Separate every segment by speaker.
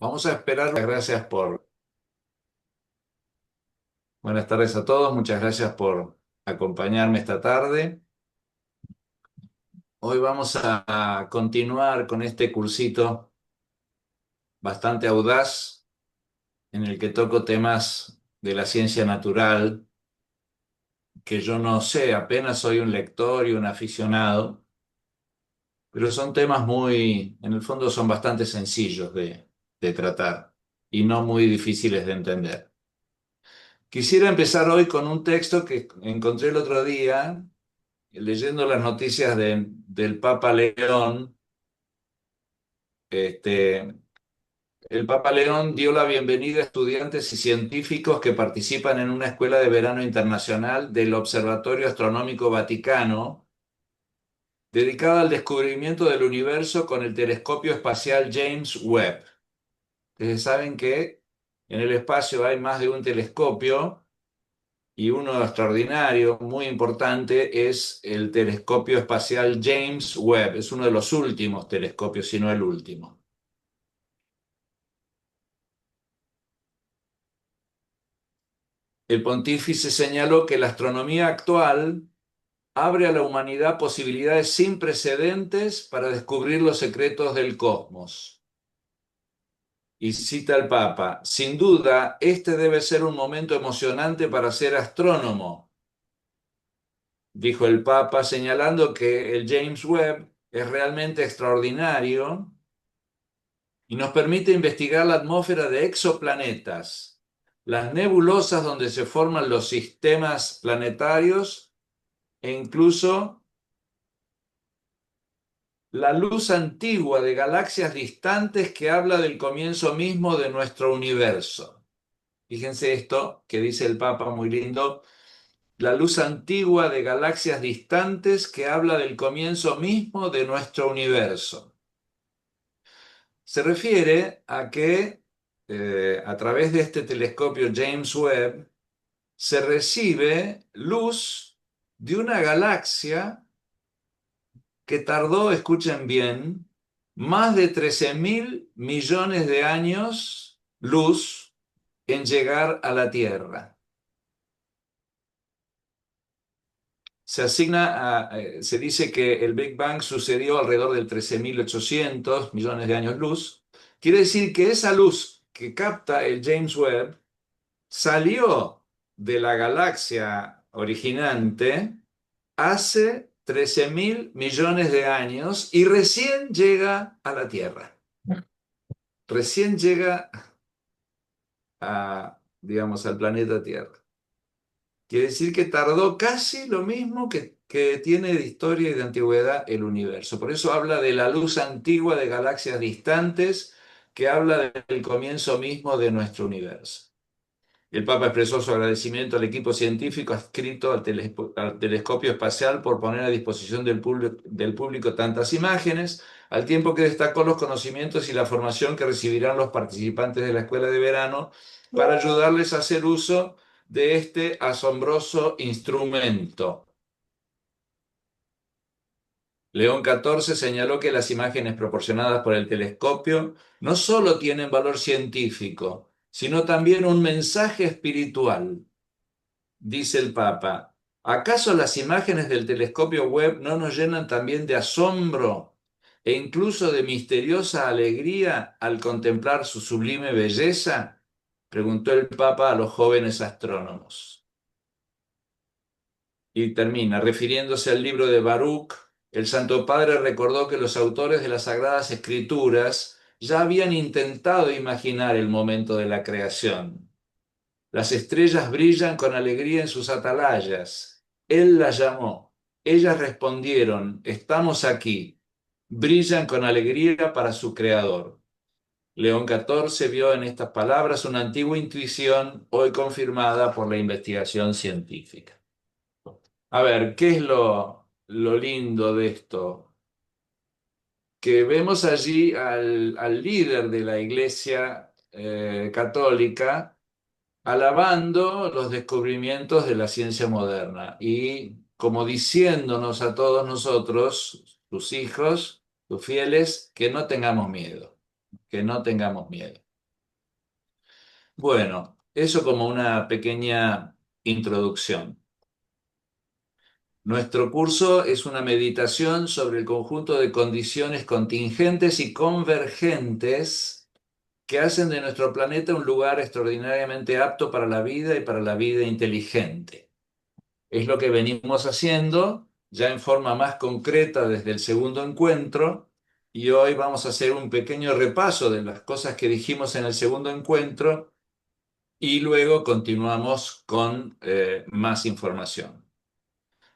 Speaker 1: Vamos a esperar. Buenas tardes a todos. Muchas gracias por acompañarme esta tarde. Hoy vamos a continuar con este cursito bastante audaz en el que toco temas de la ciencia natural que yo no sé, apenas soy un lector y un aficionado, pero son temas en el fondo son bastante sencillos de tratar y no muy difíciles de entender. Quisiera empezar hoy con un texto que encontré el otro día leyendo las noticias del Papa León. este, el Papa León dio la bienvenida a estudiantes y científicos que participan en una escuela de verano internacional del Observatorio Astronómico Vaticano, dedicada al descubrimiento del universo con el telescopio espacial James Webb. Ustedes saben que en el espacio hay más de un telescopio. Y uno extraordinario, muy importante, es el telescopio espacial James Webb. Es uno de los últimos telescopios, si no el último. El pontífice señaló que la astronomía actual abre a la humanidad posibilidades sin precedentes para descubrir los secretos del cosmos. Y cita al Papa: sin duda, este debe ser un momento emocionante para ser astrónomo, dijo el Papa, señalando que el James Webb es realmente extraordinario y nos permite investigar la atmósfera de exoplanetas, las nebulosas donde se forman los sistemas planetarios e incluso la luz antigua de galaxias distantes que habla del comienzo mismo de nuestro universo. Fíjense esto que dice el Papa, muy lindo: la luz antigua de galaxias distantes que habla del comienzo mismo de nuestro universo. Se refiere a que a través de este telescopio James Webb se recibe luz de una galaxia que tardó, escuchen bien, más de 13.000 millones de años luz en llegar a la Tierra. Se dice que el Big Bang sucedió alrededor de 13.800 millones de años luz. Quiere decir que esa luz que capta el James Webb salió de la galaxia originante hace 13.000 millones de años y recién llega a la Tierra. Recién llega digamos, al planeta Tierra. Quiere decir que tardó casi lo mismo que tiene de historia y de antigüedad el universo. Por eso habla de la luz antigua de galaxias distantes, que habla del comienzo mismo de nuestro universo. El Papa expresó su agradecimiento al equipo científico adscrito al telescopio espacial por poner a disposición del público tantas imágenes, al tiempo que destacó los conocimientos y la formación que recibirán los participantes de la escuela de verano para ayudarles a hacer uso de este asombroso instrumento. León XIV señaló que las imágenes proporcionadas por el telescopio no solo tienen valor científico, sino también un mensaje espiritual. Dice el Papa: ¿acaso las imágenes del telescopio Webb no nos llenan también de asombro e incluso de misteriosa alegría al contemplar su sublime belleza? Preguntó el Papa a los jóvenes astrónomos. Y termina, refiriéndose al libro de Baruch, el Santo Padre recordó que los autores de las Sagradas Escrituras ya habían intentado imaginar el momento de la creación. Las estrellas brillan con alegría en sus atalayas. Él las llamó. Ellas respondieron: estamos aquí. Brillan con alegría para su creador. León XIV vio en estas palabras una antigua intuición, hoy confirmada por la investigación científica. A ver, ¿qué es lo lindo de esto? Que vemos allí al líder de la Iglesia católica alabando los descubrimientos de la ciencia moderna y como diciéndonos a todos nosotros, sus hijos, sus fieles, que no tengamos miedo, que no tengamos miedo. Bueno, eso como una pequeña introducción. Nuestro curso es una meditación sobre el conjunto de condiciones contingentes y convergentes que hacen de nuestro planeta un lugar extraordinariamente apto para la vida y para la vida inteligente. Es lo que venimos haciendo ya en forma más concreta desde el segundo encuentro, y hoy vamos a hacer un pequeño repaso de las cosas que dijimos en el segundo encuentro y luego continuamos con más información.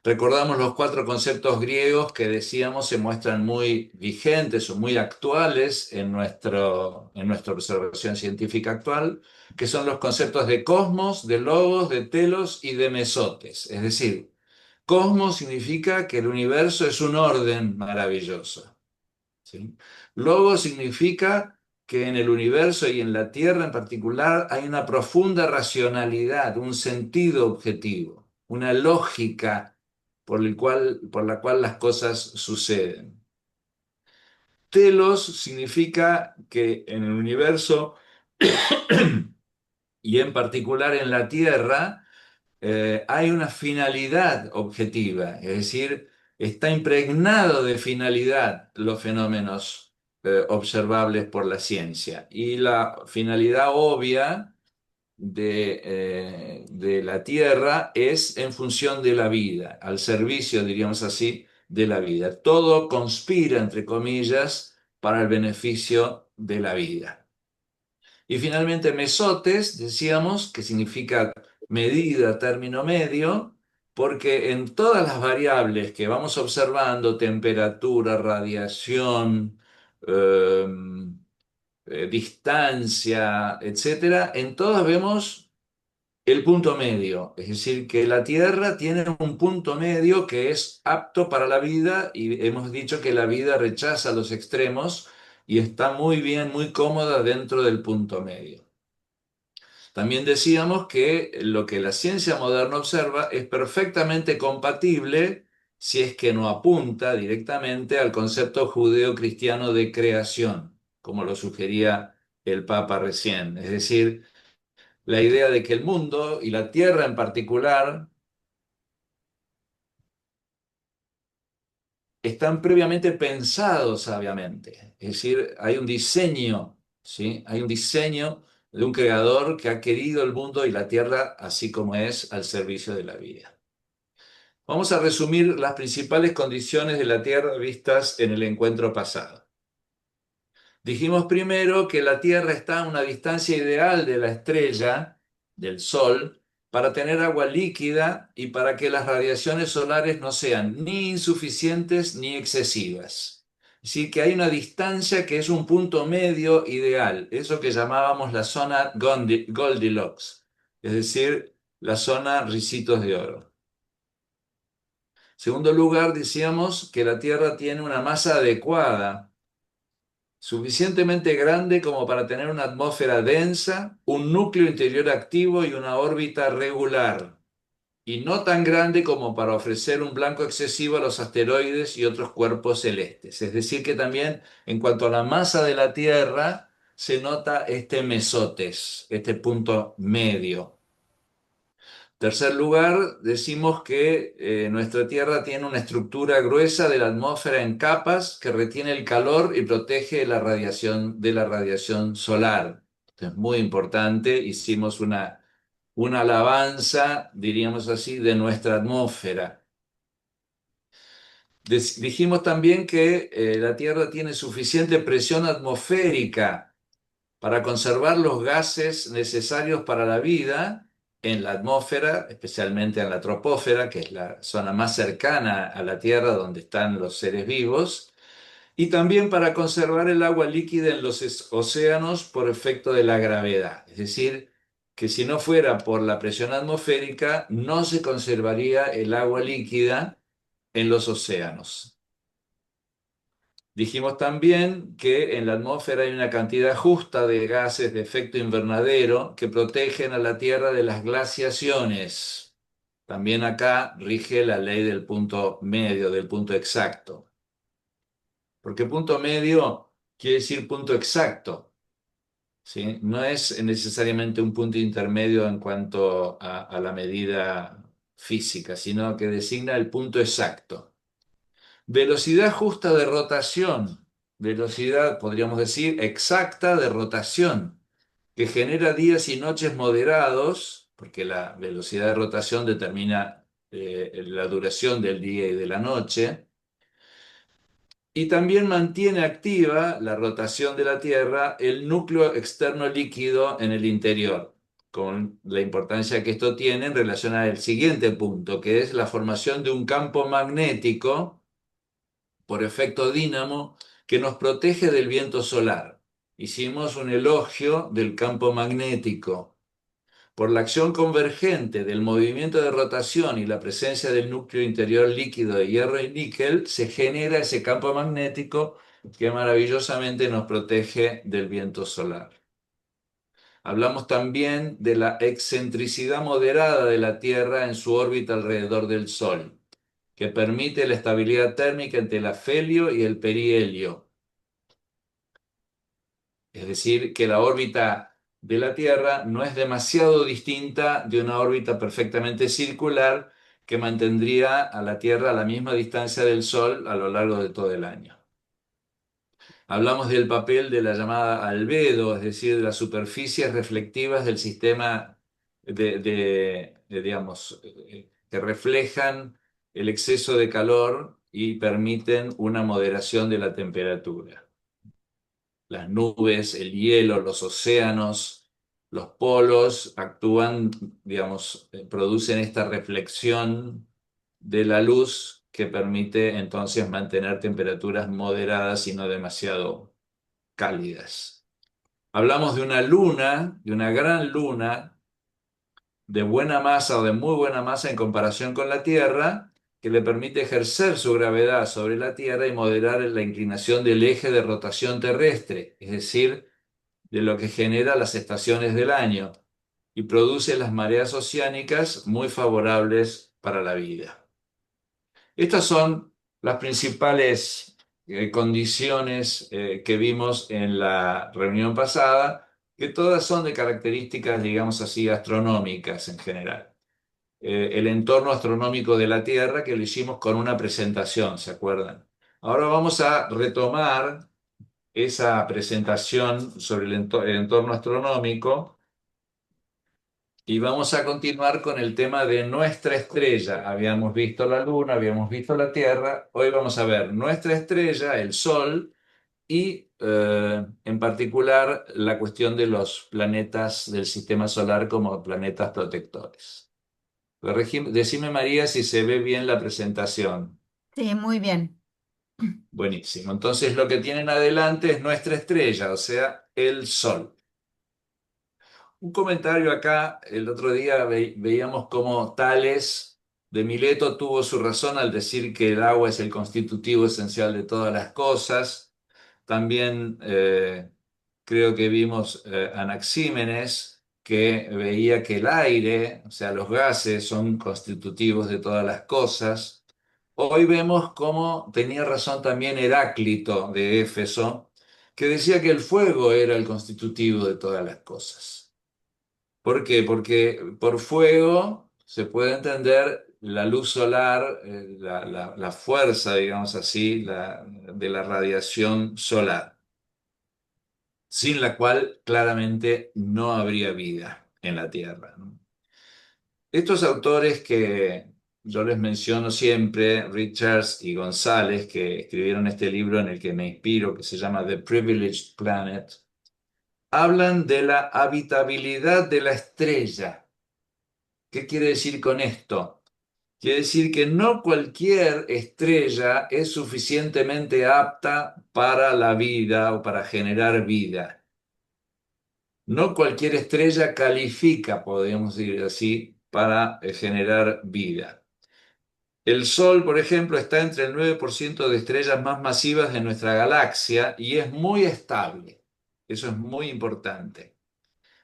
Speaker 1: Recordamos los cuatro conceptos griegos que decíamos se muestran muy vigentes o muy actuales en nuestra observación científica actual, que son los conceptos de cosmos, de logos, de telos y de mesotes. Es decir, cosmos significa que el universo es un orden maravilloso. ¿Sí? Logos significa que en el universo y en la Tierra en particular hay una profunda racionalidad, un sentido objetivo, una lógica por la cual las cosas suceden. Telos significa que en el universo y en particular en la Tierra hay una finalidad objetiva, es decir, está impregnado de finalidad los fenómenos observables por la ciencia. Y la finalidad obvia de la Tierra es en función de la vida, al servicio, diríamos así, de la vida. Todo conspira, entre comillas, para el beneficio de la vida. Y finalmente mesotes, decíamos, que significa medida, término medio, porque en todas las variables que vamos observando, temperatura, radiación, eh, distancia, etcétera, en todas vemos el punto medio. Es decir, que la Tierra tiene un punto medio que es apto para la vida y hemos dicho que la vida rechaza los extremos y está muy bien, muy cómoda dentro del punto medio. También decíamos que lo que la ciencia moderna observa es perfectamente compatible si es que no apunta directamente al concepto judeo-cristiano de creación, como lo sugería el Papa recién. Es decir, la idea de que el mundo y la Tierra en particular están previamente pensados sabiamente. Es decir, hay un diseño, ¿sí? Hay un diseño de un creador que ha querido el mundo y la tierra así como es al servicio de la vida. Vamos a resumir las principales condiciones de la tierra vistas en el encuentro pasado. Dijimos primero que la Tierra está a una distancia ideal de la estrella, del Sol, para tener agua líquida y para que las radiaciones solares no sean ni insuficientes ni excesivas. Es decir, que hay una distancia que es un punto medio ideal, eso que llamábamos la zona Goldilocks, es decir, la zona Ricitos de Oro. En segundo lugar, decíamos que la Tierra tiene una masa adecuada suficientemente grande como para tener una atmósfera densa, un núcleo interior activo y una órbita regular, y no tan grande como para ofrecer un blanco excesivo a los asteroides y otros cuerpos celestes. Es decir, que también en cuanto a la masa de la Tierra, se nota este mesotes, este punto medio. Tercer lugar, decimos que nuestra Tierra tiene una estructura gruesa de la atmósfera en capas que retiene el calor y protege de la radiación solar. Esto es muy importante. Hicimos una alabanza, diríamos así, de nuestra atmósfera. Dijimos también que la Tierra tiene suficiente presión atmosférica para conservar los gases necesarios para la vida en la atmósfera, especialmente en la troposfera, que es la zona más cercana a la Tierra donde están los seres vivos, y también para conservar el agua líquida en los océanos por efecto de la gravedad. Es decir, que si no fuera por la presión atmosférica, no se conservaría el agua líquida en los océanos. Dijimos también que en la atmósfera hay una cantidad justa de gases de efecto invernadero que protegen a la Tierra de las glaciaciones. También acá rige la ley del punto medio, del punto exacto. Porque punto medio quiere decir punto exacto. ¿sí? No es necesariamente un punto intermedio en cuanto a la medida física, sino que designa el punto exacto. Velocidad justa de rotación, velocidad, podríamos decir, exacta de rotación, que genera días y noches moderados, porque la velocidad de rotación determina la duración del día y de la noche, y también mantiene activa la rotación de la Tierra el núcleo externo líquido en el interior, con la importancia que esto tiene en relación al siguiente punto, que es la formación de un campo magnético por efecto dínamo que nos protege del viento solar. Hicimos un elogio del campo magnético. Por la acción convergente del movimiento de rotación y la presencia del núcleo interior líquido de hierro y níquel, se genera ese campo magnético que maravillosamente nos protege del viento solar. Hablamos también de la excentricidad moderada de la Tierra en su órbita alrededor del Sol, que permite la estabilidad térmica entre el afelio y el perihelio. Es decir, que la órbita de la Tierra no es demasiado distinta de una órbita perfectamente circular que mantendría a la Tierra a la misma distancia del Sol a lo largo de todo el año. Hablamos del papel de la llamada albedo, es decir, de las superficies reflectivas del sistema digamos, que reflejan el exceso de calor y permiten una moderación de la temperatura. Las nubes, el hielo, los océanos, los polos actúan, digamos, producen esta reflexión de la luz que permite entonces mantener temperaturas moderadas y no demasiado cálidas. Hablamos de una luna, de una gran luna, de buena masa o de muy buena masa en comparación con la Tierra, que le permite ejercer su gravedad sobre la Tierra y moderar la inclinación del eje de rotación terrestre, es decir, de lo que genera las estaciones del año, y produce las mareas oceánicas muy favorables para la vida. Estas son las principales condiciones que vimos en la reunión pasada, que todas son de características, digamos así, astronómicas en general. El entorno astronómico de la Tierra que lo hicimos con una presentación, ¿se acuerdan? Ahora vamos a retomar esa presentación sobre el entorno astronómico y vamos a continuar con el tema de nuestra estrella. Habíamos visto la Luna, habíamos visto la Tierra, hoy vamos a ver nuestra estrella, el Sol, y en particular la cuestión de los planetas del sistema solar como planetas protectores. Decime, María, si se ve bien la presentación.
Speaker 2: Sí, muy bien.
Speaker 1: Buenísimo. Entonces lo que tienen adelante es nuestra estrella, o sea, el Sol. Un comentario acá, el otro día veíamos cómo Tales de Mileto tuvo su razón al decir que el agua es el constitutivo esencial de todas las cosas. También creo que vimos Anaxímenes, que veía que el aire, o sea, los gases, son constitutivos de todas las cosas. Hoy vemos cómo tenía razón también Heráclito de Éfeso, que decía que el fuego era el constitutivo de todas las cosas. ¿Por qué? Porque por fuego se puede entender la luz solar, la fuerza, digamos así, de la radiación solar, sin la cual claramente no habría vida en la Tierra, ¿no? Estos autores que yo les menciono siempre, Richards y González, que escribieron este libro en el que me inspiro, que se llama The Privileged Planet, hablan de la habitabilidad de la estrella. ¿Qué quiere decir con esto? Quiere decir que no cualquier estrella es suficientemente apta para la vida o para generar vida. No cualquier estrella califica, podríamos decir así, para generar vida. El Sol, por ejemplo, está entre el 9% de estrellas más masivas de nuestra galaxia y es muy estable. Eso es muy importante.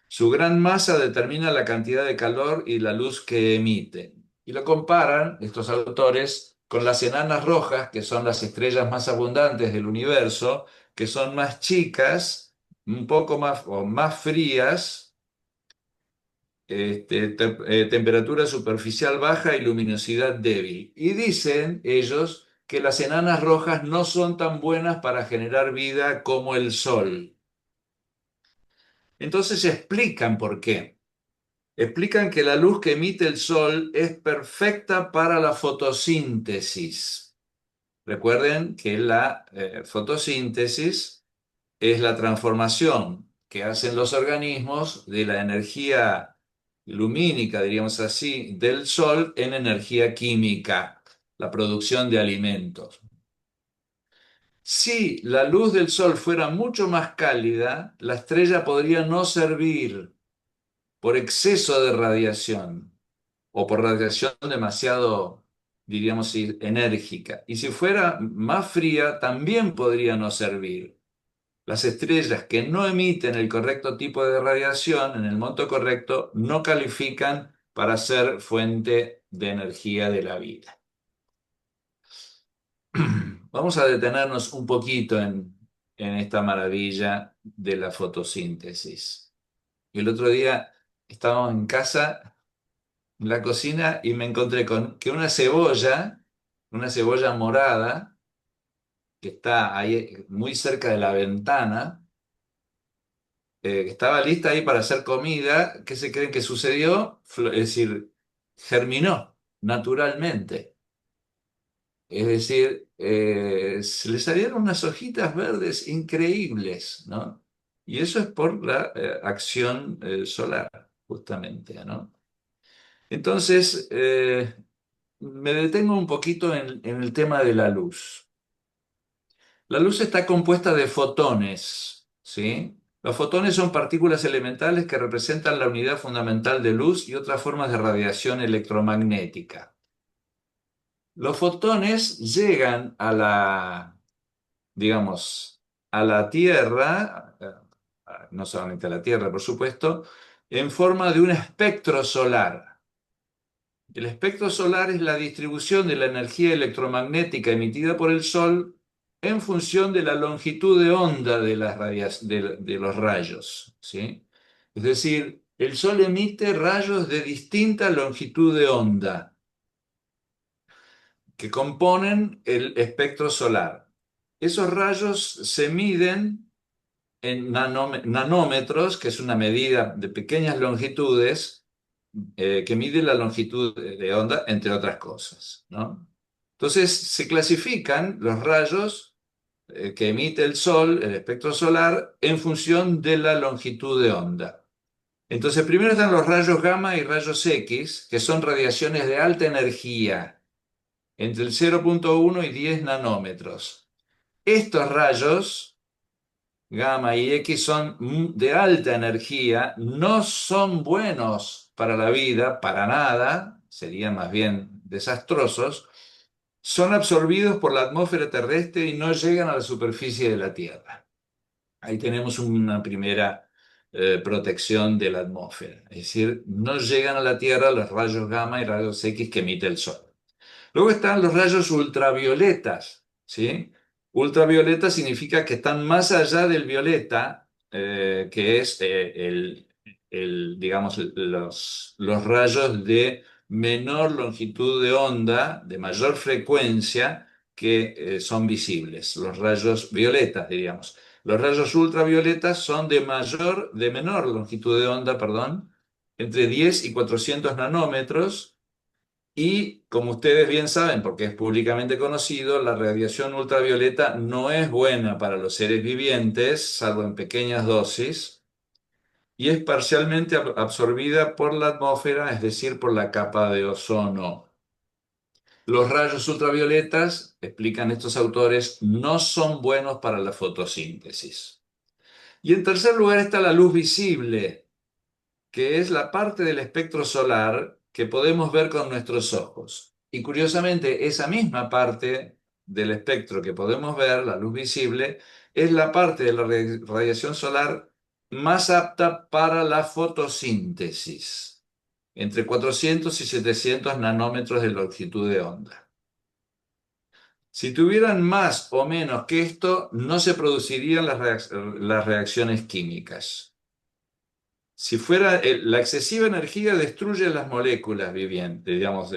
Speaker 1: Su gran masa determina la cantidad de calor y la luz que emite. Y lo comparan, estos autores, con las enanas rojas, que son las estrellas más abundantes del universo, que son más chicas un poco más o más frías, temperatura superficial baja y luminosidad débil. Y dicen ellos que las enanas rojas no son tan buenas para generar vida como el Sol. Entonces explican por qué. Explican que la luz que emite el Sol es perfecta para la fotosíntesis. Recuerden que la fotosíntesis es la transformación que hacen los organismos de la energía lumínica, diríamos así, del Sol en energía química, la producción de alimentos. Si la luz del Sol fuera mucho más cálida, la estrella podría no servir por exceso de radiación o por radiación demasiado, diríamos, enérgica. Y si fuera más fría, también podría no servir. Las estrellas que no emiten el correcto tipo de radiación en el monto correcto no califican para ser fuente de energía de la vida. Vamos a detenernos un poquito en esta maravilla de la fotosíntesis. El otro día estábamos en casa, en la cocina, y me encontré con que una cebolla morada, que está ahí muy cerca de la ventana, que estaba lista ahí para hacer comida. ¿Qué se creen que sucedió? Es decir, germinó naturalmente. Es decir, se le salieron unas hojitas verdes increíbles, ¿no? Y eso es por la acción solar, justamente, ¿no? Entonces, me detengo un poquito en el tema de la luz. La luz está compuesta de fotones, ¿sí? Los fotones son partículas elementales que representan la unidad fundamental de luz y otras formas de radiación electromagnética. Los fotones llegan a digamos, a la Tierra, no solamente a la Tierra, por supuesto, en forma de un espectro solar. El espectro solar es la distribución de la energía electromagnética emitida por el Sol en función de la longitud de onda de de los rayos, ¿sí? Es decir, el Sol emite rayos de distinta longitud de onda que componen el espectro solar. Esos rayos se miden en nanómetros, que es una medida de pequeñas longitudes, que mide la longitud de onda, entre otras cosas, ¿no? Entonces se clasifican los rayos que emite el Sol, el espectro solar, en función de la longitud de onda. Entonces primero están los rayos gamma y rayos X, que son radiaciones de alta energía, entre el 0,1 y 10 nanómetros. Estos rayos gamma y X son de alta energía, no son buenos para la vida, para nada, serían más bien desastrosos, son absorbidos por la atmósfera terrestre y no llegan a la superficie de la Tierra. Ahí tenemos una primera protección de la atmósfera, es decir, no llegan a la Tierra los rayos gamma y rayos X que emite el Sol. Luego están los rayos ultravioletas, ¿sí? Ultravioleta significa que están más allá del violeta, que es digamos, los rayos de menor longitud de onda, de mayor frecuencia, que son visibles, los rayos violetas, diríamos. Los rayos ultravioletas son de menor longitud de onda, perdón, entre 10 y 400 nanómetros, y como ustedes bien saben, porque es públicamente conocido, la radiación ultravioleta no es buena para los seres vivientes, salvo en pequeñas dosis, y es parcialmente absorbida por la atmósfera, es decir, por la capa de ozono. Los rayos ultravioletas, explican estos autores, no son buenos para la fotosíntesis. Y en tercer lugar está la luz visible, que es la parte del espectro solar que podemos ver con nuestros ojos. Y curiosamente, esa misma parte del espectro que podemos ver, la luz visible, es la parte de la radiación solar más apta para la fotosíntesis, entre 400 y 700 nanómetros de longitud de onda. Si tuvieran más o menos que esto, no se producirían las reacciones químicas. Si fuera la excesiva energía destruye las moléculas vivientes, digamos,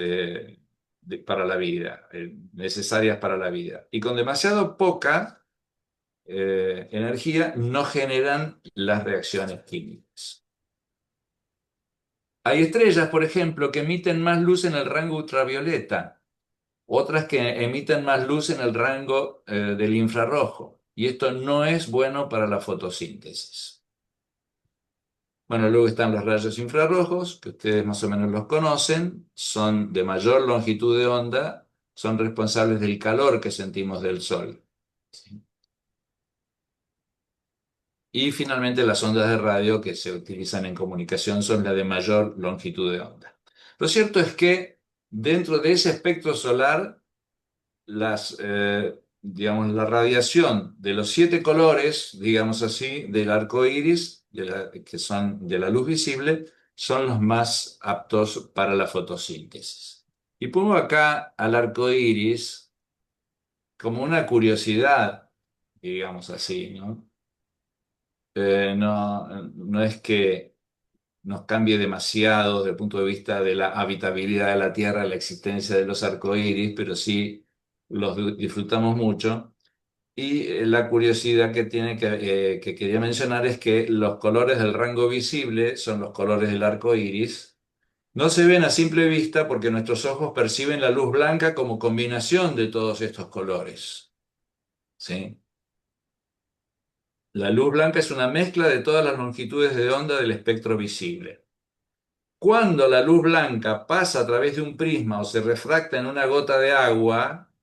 Speaker 1: para la vida, necesarias para la vida. Y con demasiado poca energía no generan las reacciones químicas. Hay estrellas, por ejemplo, que emiten más luz en el rango ultravioleta, otras que emiten más luz en el rango del infrarrojo. Y esto no es bueno para la fotosíntesis. Bueno, luego están los rayos infrarrojos, que ustedes más o menos los conocen, son de mayor longitud de onda, son responsables del calor que sentimos del Sol. ¿Sí? Y finalmente las ondas de radio que se utilizan en comunicación son las de mayor longitud de onda. Lo cierto es que dentro de ese espectro solar, digamos, la radiación de los 7 colores, digamos así, del arco iris, que son de la luz visible, son los más aptos para la fotosíntesis. Y pongo acá al arco iris como una curiosidad, digamos así, ¿no? No es que nos cambie demasiado desde el punto de vista de la habitabilidad de la Tierra, la existencia de los arcoíris, pero sí los disfrutamos mucho. Y la curiosidad que quería mencionar es que los colores del rango visible son los colores del arco iris. No se ven a simple vista porque nuestros ojos perciben la luz blanca como combinación de todos estos colores. ¿Sí? La luz blanca es una mezcla de todas las longitudes de onda del espectro visible. Cuando la luz blanca pasa a través de un prisma o se refracta en una gota de agua,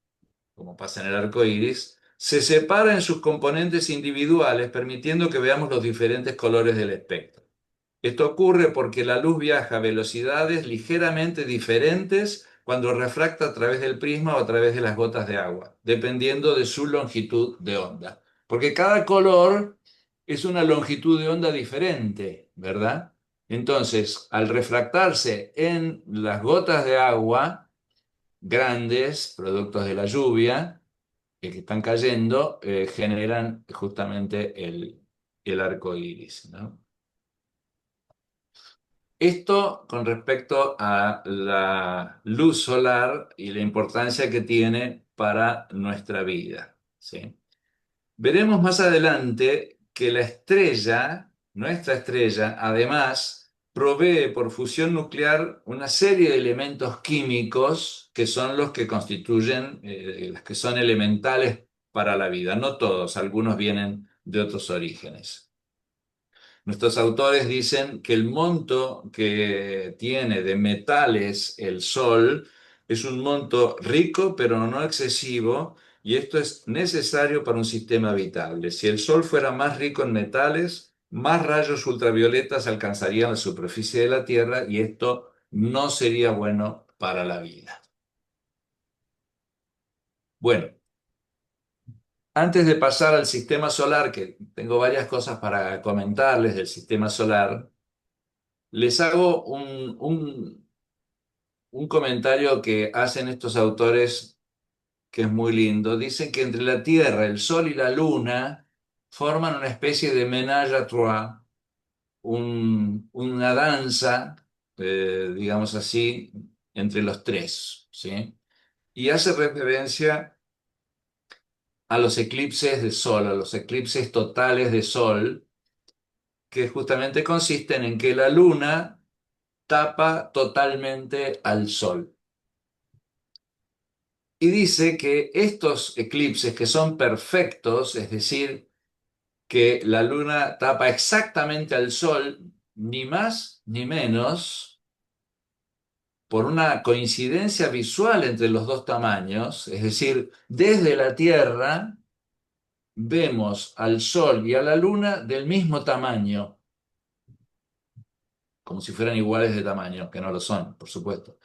Speaker 1: como pasa en el arco iris, se separa en sus componentes individuales, permitiendo que veamos los diferentes colores del espectro. Esto ocurre porque la luz viaja a velocidades ligeramente diferentes cuando refracta a través del prisma o a través de las gotas de agua, dependiendo de su longitud de onda. Porque cada color es una longitud de onda diferente, ¿verdad? Entonces, al refractarse en las gotas de agua grandes, productos de la lluvia, que están cayendo, generan justamente el arco iris, ¿no? Esto con respecto a la luz solar y la importancia que tiene para nuestra vida, ¿sí? Veremos más adelante que la estrella, nuestra estrella, además, provee por fusión nuclear una serie de elementos químicos que son los que constituyen, los que son elementales para la vida. No todos, algunos vienen de otros orígenes. Nuestros autores dicen que el monto que tiene de metales el Sol es un monto rico, pero no excesivo, y esto es necesario para un sistema habitable. Si el Sol fuera más rico en metales, más rayos ultravioletas alcanzarían la superficie de la Tierra, y esto no sería bueno para la vida. Bueno, antes de pasar al sistema solar, que tengo varias cosas para comentarles del sistema solar, les hago un comentario que hacen estos autores que es muy lindo. Dicen que entre la Tierra, el Sol y la Luna forman una especie de ménage à trois, una danza, digamos así, entre los tres, ¿sí? Y hace referencia a los eclipses de Sol, a los eclipses totales de Sol, que justamente consisten en que la Luna tapa totalmente al Sol. Y dice que estos eclipses que son perfectos, es decir, que la luna tapa exactamente al sol, ni más ni menos, por una coincidencia visual entre los dos tamaños, es decir, desde la Tierra vemos al sol y a la luna del mismo tamaño, como si fueran iguales de tamaño, que no lo son, por supuesto.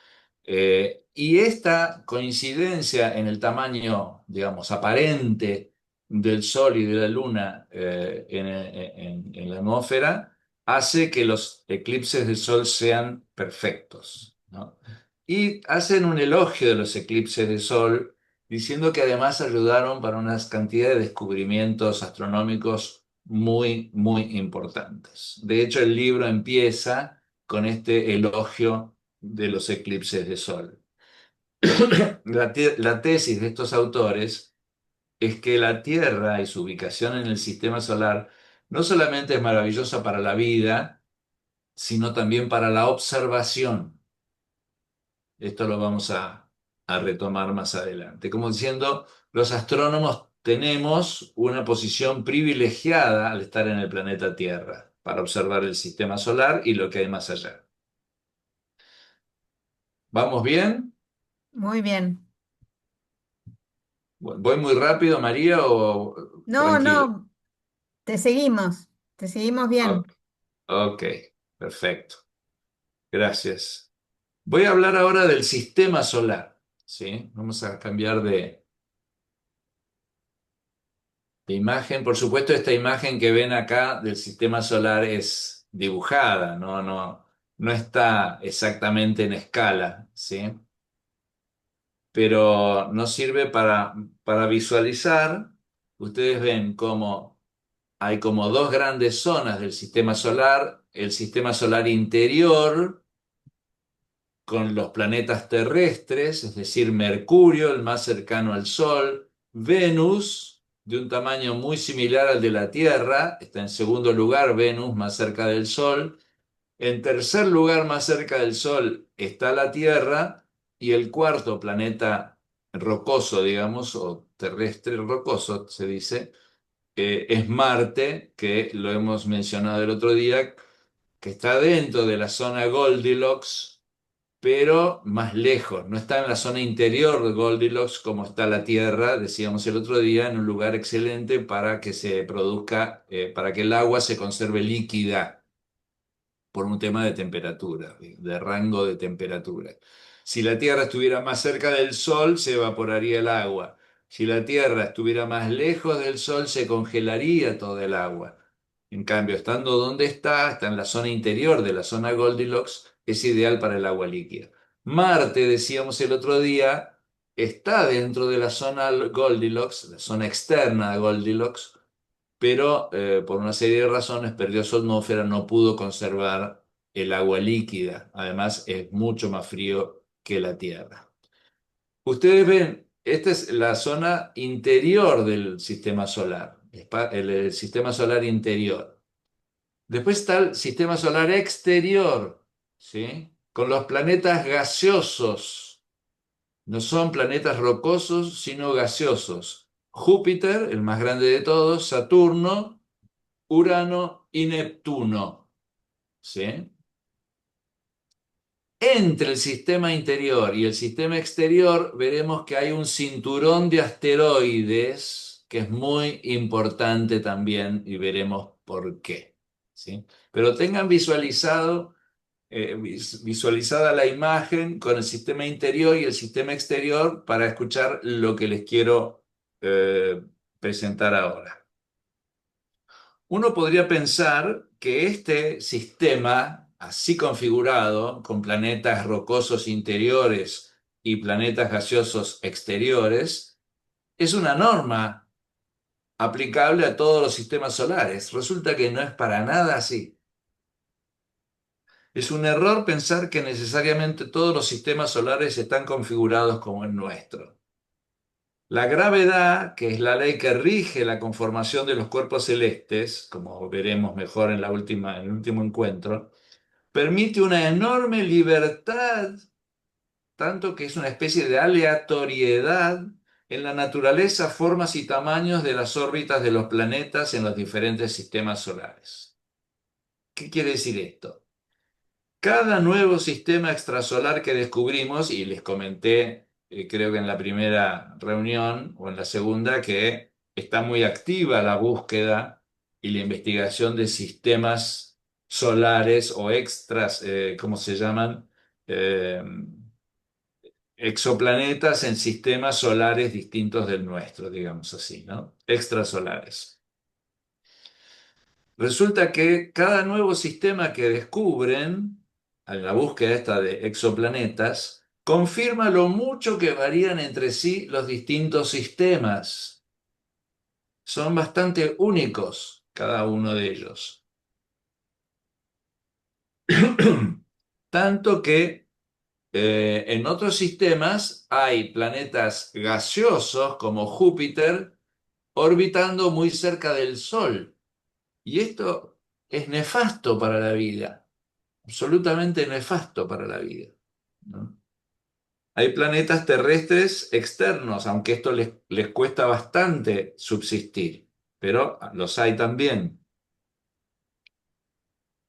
Speaker 1: Y esta coincidencia en el tamaño, digamos, aparente del Sol y de la Luna en la atmósfera hace que los eclipses del Sol sean perfectos, ¿no? Y hacen un elogio de los eclipses de Sol diciendo que además ayudaron para una cantidad de descubrimientos astronómicos muy, muy importantes. De hecho, el libro empieza con este elogio de los eclipses de sol. La tesis de estos autores es que la Tierra y su ubicación en el sistema solar no solamente es maravillosa para la vida, sino también para la observación. Esto lo vamos a retomar más adelante. Como diciendo, los astrónomos tenemos una posición privilegiada al estar en el planeta Tierra para observar el sistema solar y lo que hay más allá. ¿Vamos bien?
Speaker 2: Muy bien.
Speaker 1: ¿Voy muy rápido, María, o
Speaker 2: No,
Speaker 1: tranquila?
Speaker 2: no, te seguimos
Speaker 1: Ok,
Speaker 2: bien.
Speaker 1: ok, perfecto. Gracias. Voy a hablar ahora del sistema solar, ¿sí? Vamos a cambiar de imagen. Por supuesto, esta imagen que ven acá del sistema solar es dibujada, no está exactamente en escala, ¿sí? Pero nos sirve para visualizar. Ustedes ven cómo hay como dos grandes zonas del sistema solar, el sistema solar interior, con los planetas terrestres, es decir, Mercurio, el más cercano al Sol, Venus, de un tamaño muy similar al de la Tierra, está en segundo lugar, Venus, más cerca del Sol. En tercer lugar, más cerca del Sol, está la Tierra, y el cuarto planeta rocoso, digamos, o terrestre rocoso, se dice, es Marte, que lo hemos mencionado el otro día, que está dentro de la zona Goldilocks, pero más lejos, no está en la zona interior de Goldilocks como está la Tierra, decíamos el otro día, en un lugar excelente para que se produzca, para que el agua se conserve líquida por un tema de temperatura, de rango de temperatura. Si la Tierra estuviera más cerca del Sol, se evaporaría el agua. Si la Tierra estuviera más lejos del Sol, se congelaría todo el agua. En cambio, estando donde está en la zona interior de la zona Goldilocks, es ideal para el agua líquida. Marte, decíamos el otro día, está dentro de la zona Goldilocks, la zona externa de Goldilocks, pero por una serie de razones perdió su atmósfera, no pudo conservar el agua líquida. Además, es mucho más frío que la Tierra. Ustedes ven, esta es la zona interior del sistema solar, el sistema solar interior. Después está el sistema solar exterior, ¿sí? Con los planetas gaseosos. No son planetas rocosos, sino gaseosos. Júpiter, el más grande de todos, Saturno, Urano y Neptuno, ¿sí? Entre el sistema interior y el sistema exterior veremos que hay un cinturón de asteroides que es muy importante también y veremos por qué, ¿sí? Pero tengan visualizada la imagen con el sistema interior y el sistema exterior para escuchar lo que les quiero presentar ahora. Uno podría pensar que este sistema, así configurado, con planetas rocosos interiores y planetas gaseosos exteriores, es una norma aplicable a todos los sistemas solares. Resulta que no es para nada así. Es un error pensar que necesariamente todos los sistemas solares están configurados como el nuestro. La gravedad, que es la ley que rige la conformación de los cuerpos celestes, como veremos mejor en en el último encuentro, permite una enorme libertad, tanto que es una especie de aleatoriedad en la naturaleza, formas y tamaños de las órbitas de los planetas en los diferentes sistemas solares. ¿Qué quiere decir esto? Cada nuevo sistema extrasolar que descubrimos, y les comenté, creo que en la primera reunión o en la segunda, que está muy activa la búsqueda y la investigación de sistemas solares o extras, ¿cómo se llaman? Eh, Exoplanetas en sistemas solares distintos del nuestro, digamos así, ¿no? Extrasolares. Resulta que cada nuevo sistema que descubren, en la búsqueda esta de exoplanetas, confirma lo mucho que varían entre sí los distintos sistemas. Son bastante únicos cada uno de ellos. Tanto que en otros sistemas hay planetas gaseosos como Júpiter orbitando muy cerca del Sol. Y esto es nefasto para la vida, absolutamente nefasto para la vida, ¿no? Hay planetas terrestres externos, aunque esto les cuesta bastante subsistir, pero los hay también.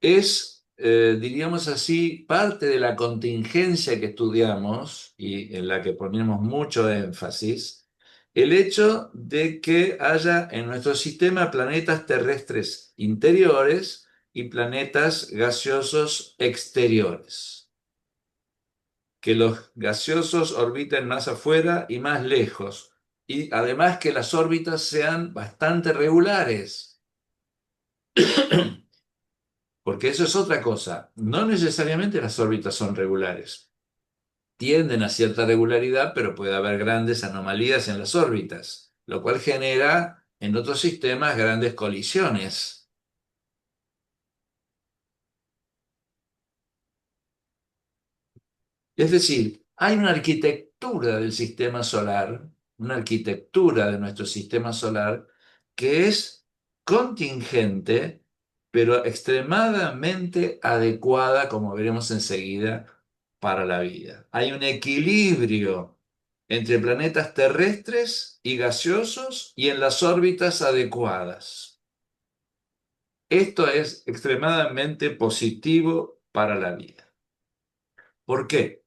Speaker 1: Es, diríamos así, parte de la contingencia que estudiamos y en la que ponemos mucho énfasis, el hecho de que haya en nuestro sistema planetas terrestres interiores y planetas gaseosos exteriores. Que los gaseosos orbiten más afuera y más lejos, y además que las órbitas sean bastante regulares. Porque eso es otra cosa. No necesariamente las órbitas son regulares. Tienden a cierta regularidad, pero puede haber grandes anomalías en las órbitas, lo cual genera en otros sistemas grandes colisiones. Es decir, hay una arquitectura del sistema solar, una arquitectura de nuestro sistema solar que es contingente, pero extremadamente adecuada, como veremos enseguida, para la vida. Hay un equilibrio entre planetas terrestres y gaseosos y en las órbitas adecuadas. Esto es extremadamente positivo para la vida. ¿Por qué?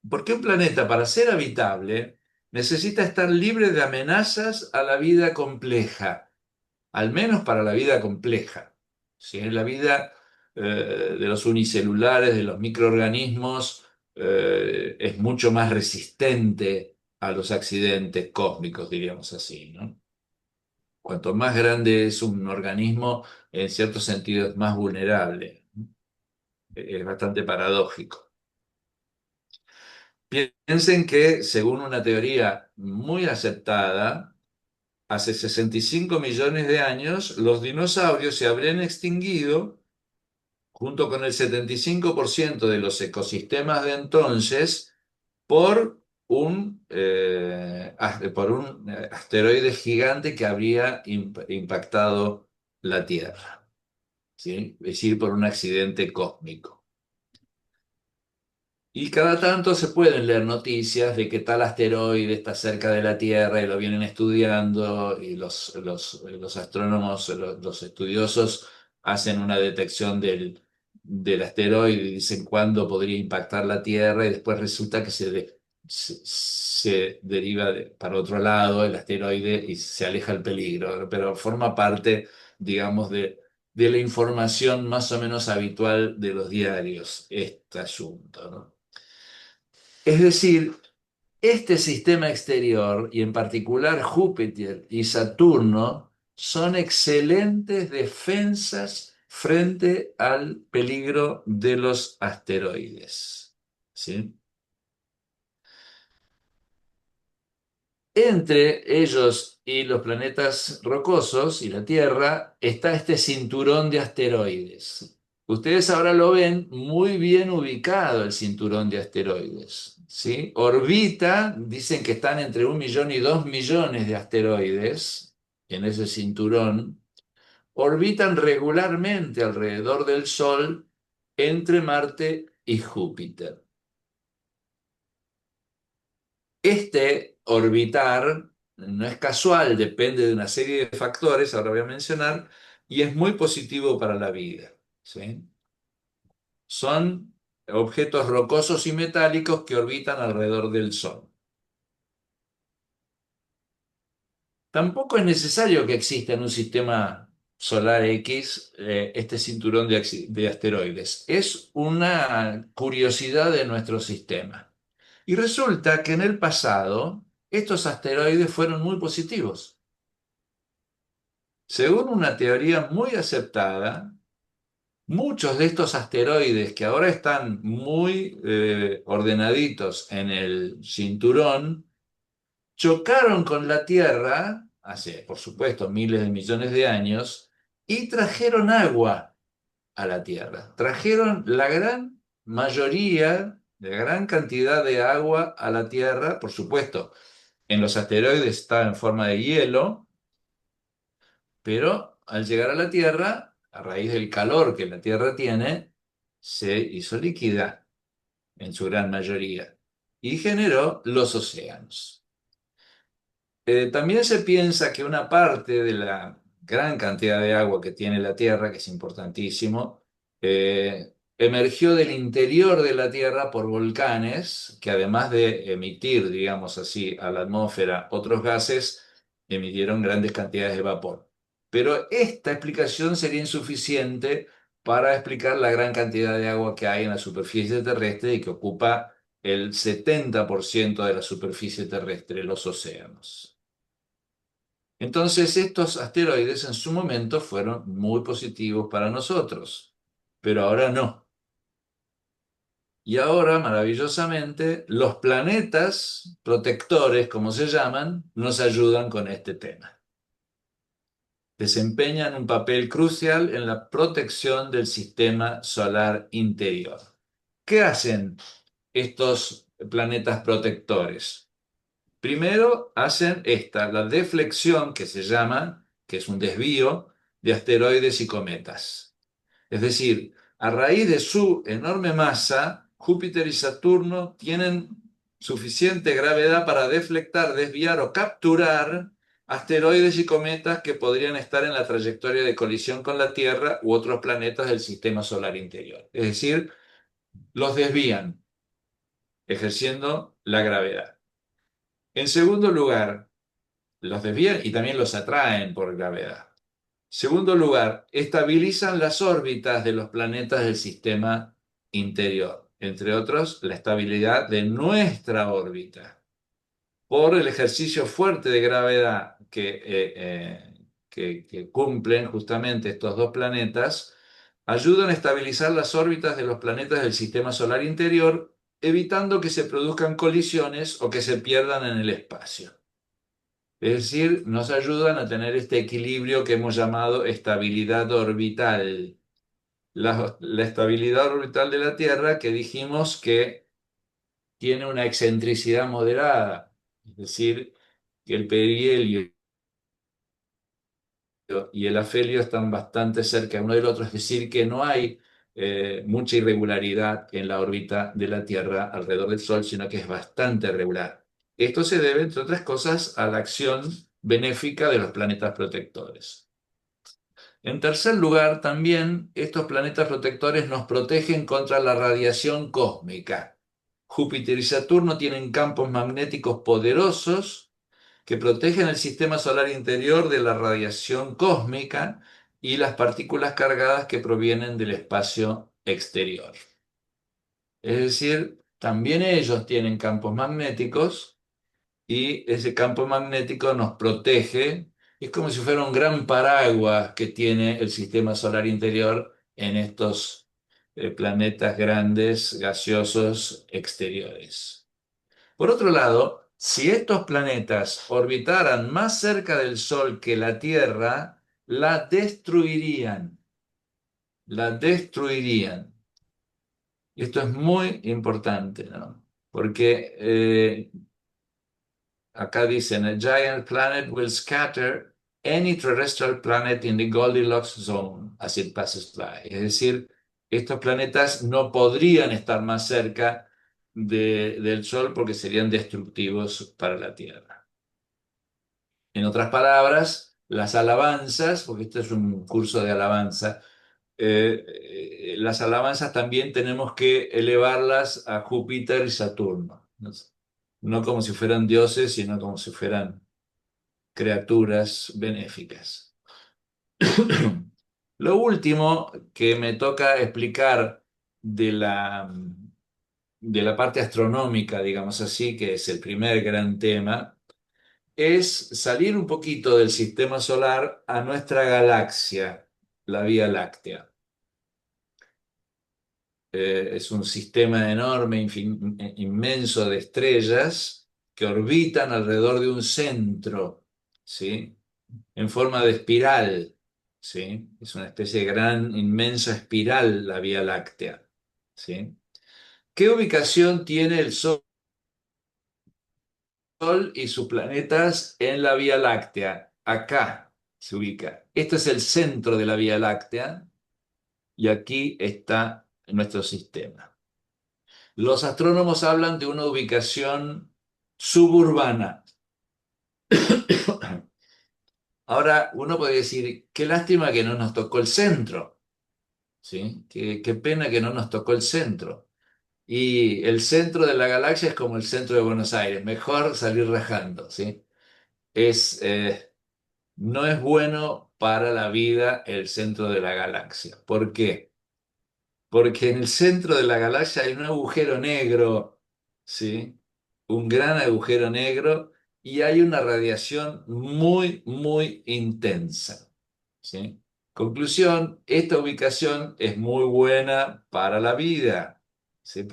Speaker 1: Porque un planeta, para ser habitable, necesita estar libre de amenazas a la vida compleja, al menos para la vida compleja. Si es la vida de los unicelulares, de los microorganismos, es mucho más resistente a los accidentes cósmicos, diríamos así, ¿no? Cuanto más grande es un organismo, en cierto sentido es más vulnerable. Es bastante paradójico. Piensen que, según una teoría muy aceptada, hace 65 millones de años los dinosaurios se habrían extinguido junto con el 75% de los ecosistemas de entonces por un asteroide gigante que habría impactado la Tierra, ¿sí? Es decir, por un accidente cósmico. Y cada tanto se pueden leer noticias de que tal asteroide está cerca de la Tierra y lo vienen estudiando y los astrónomos, los estudiosos hacen una detección del asteroide y dicen cuándo podría impactar la Tierra y después resulta que se deriva para otro lado el asteroide y se aleja el peligro, pero forma parte, digamos, de la información más o menos habitual de los diarios, este asunto, ¿no? Es decir, este sistema exterior, y en particular Júpiter y Saturno, son excelentes defensas frente al peligro de los asteroides. ¿Sí? Entre ellos y los planetas rocosos y la Tierra está este cinturón de asteroides. Ustedes ahora lo ven muy bien ubicado el cinturón de asteroides, ¿sí? Orbita, dicen que están entre 1 millón y 2 millones de asteroides en ese cinturón. Orbitan regularmente alrededor del Sol entre Marte y Júpiter. Este orbitar no es casual, depende de una serie de factores, ahora voy a mencionar, y es muy positivo para la vida, ¿sí? Son objetos rocosos y metálicos que orbitan alrededor del Sol. Tampoco es necesario que exista en un sistema solar X este cinturón de asteroides. Es una curiosidad de nuestro sistema. Y resulta que en el pasado estos asteroides fueron muy positivos. Según una teoría muy aceptada, Muchos de estos asteroides que ahora están muy ordenaditos en el cinturón, chocaron con la Tierra hace, por supuesto, miles de millones de años y trajeron agua a la Tierra. Trajeron la gran mayoría, la gran cantidad de agua a la Tierra, por supuesto. En los asteroides está en forma de hielo, pero al llegar a la Tierra, a raíz del calor que la Tierra tiene, se hizo líquida en su gran mayoría y generó los océanos. También se piensa que una parte de la gran cantidad de agua que tiene la Tierra, que es importantísimo, emergió del interior de la Tierra por volcanes que además de emitir, digamos así, a la atmósfera otros gases, emitieron grandes cantidades de vapor. Pero esta explicación sería insuficiente para explicar la gran cantidad de agua que hay en la superficie terrestre y que ocupa el 70% de la superficie terrestre, los océanos. Entonces, estos asteroides en su momento fueron muy positivos para nosotros, pero ahora no. Y ahora, maravillosamente, los planetas protectores, como se llaman, nos ayudan con este tema. Desempeñan un papel crucial en la protección del sistema solar interior. ¿Qué hacen estos planetas protectores? Primero hacen la deflexión que se llama, que es un desvío de asteroides y cometas. Es decir, a raíz de su enorme masa, Júpiter y Saturno tienen suficiente gravedad para deflectar, desviar o capturar asteroides y cometas que podrían estar en la trayectoria de colisión con la Tierra u otros planetas del sistema solar interior. Es decir, los desvían, ejerciendo la gravedad. En segundo lugar, los desvían y también los atraen por gravedad. Segundo lugar, estabilizan las órbitas de los planetas del sistema interior, entre otros, la estabilidad de nuestra órbita. Por el ejercicio fuerte de gravedad que cumplen justamente estos dos planetas, ayudan a estabilizar las órbitas de los planetas del sistema solar interior, evitando que se produzcan colisiones o que se pierdan en el espacio. Es decir, nos ayudan a tener este equilibrio que hemos llamado estabilidad orbital. La estabilidad orbital de la Tierra que dijimos que tiene una excentricidad moderada, es decir, que el perihelio y el afelio están bastante cerca uno del otro, es decir, que no hay mucha irregularidad en la órbita de la Tierra alrededor del Sol, sino que es bastante regular. Esto se debe, entre otras cosas, a la acción benéfica de los planetas protectores. En tercer lugar, también estos planetas protectores nos protegen contra la radiación cósmica. Júpiter y Saturno tienen campos magnéticos poderosos que protegen el sistema solar interior de la radiación cósmica y las partículas cargadas que provienen del espacio exterior. Es decir, también ellos tienen campos magnéticos y ese campo magnético nos protege. Es como si fuera un gran paraguas que tiene el sistema solar interior en estos planetas grandes, gaseosos, exteriores. Por otro lado, si estos planetas orbitaran más cerca del Sol que la Tierra, la destruirían. La destruirían. Y esto es muy importante, ¿no? Porque acá dicen, a giant planet will scatter any terrestrial planet in the Goldilocks zone as it passes by. Es decir, estos planetas no podrían estar más cerca del Sol porque serían destructivos para la Tierra. En otras palabras, las alabanzas, porque este es un curso de alabanza, las alabanzas también tenemos que elevarlas a Júpiter y Saturno, ¿no? No como si fueran dioses, sino como si fueran criaturas benéficas. Lo último que me toca explicar de la parte astronómica, digamos así, que es el primer gran tema, es salir un poquito del sistema solar a nuestra galaxia, la Vía Láctea. es un sistema enorme, inmenso de estrellas que orbitan alrededor de un centro, ¿sí? En forma de espiral, ¿sí? Es una especie de gran, inmensa espiral la Vía Láctea, ¿sí? ¿Qué ubicación tiene el Sol y sus planetas en la Vía Láctea? Acá se ubica. Este es el centro de la Vía Láctea y aquí está nuestro sistema. Los astrónomos hablan de una ubicación suburbana. Ahora, uno puede decir, qué lástima que no nos tocó el centro, ¿sí? Qué pena que no nos tocó el centro. Y el centro de la galaxia es como el centro de Buenos Aires, mejor salir rajando, ¿sí? Es, no es bueno para la vida el centro de la galaxia. ¿Por qué? Porque en el centro de la galaxia hay un agujero negro, ¿sí? Un gran agujero negro y hay una radiación muy, muy intensa, ¿sí? Conclusión, esta ubicación es muy buena para la vida. ¿Sí?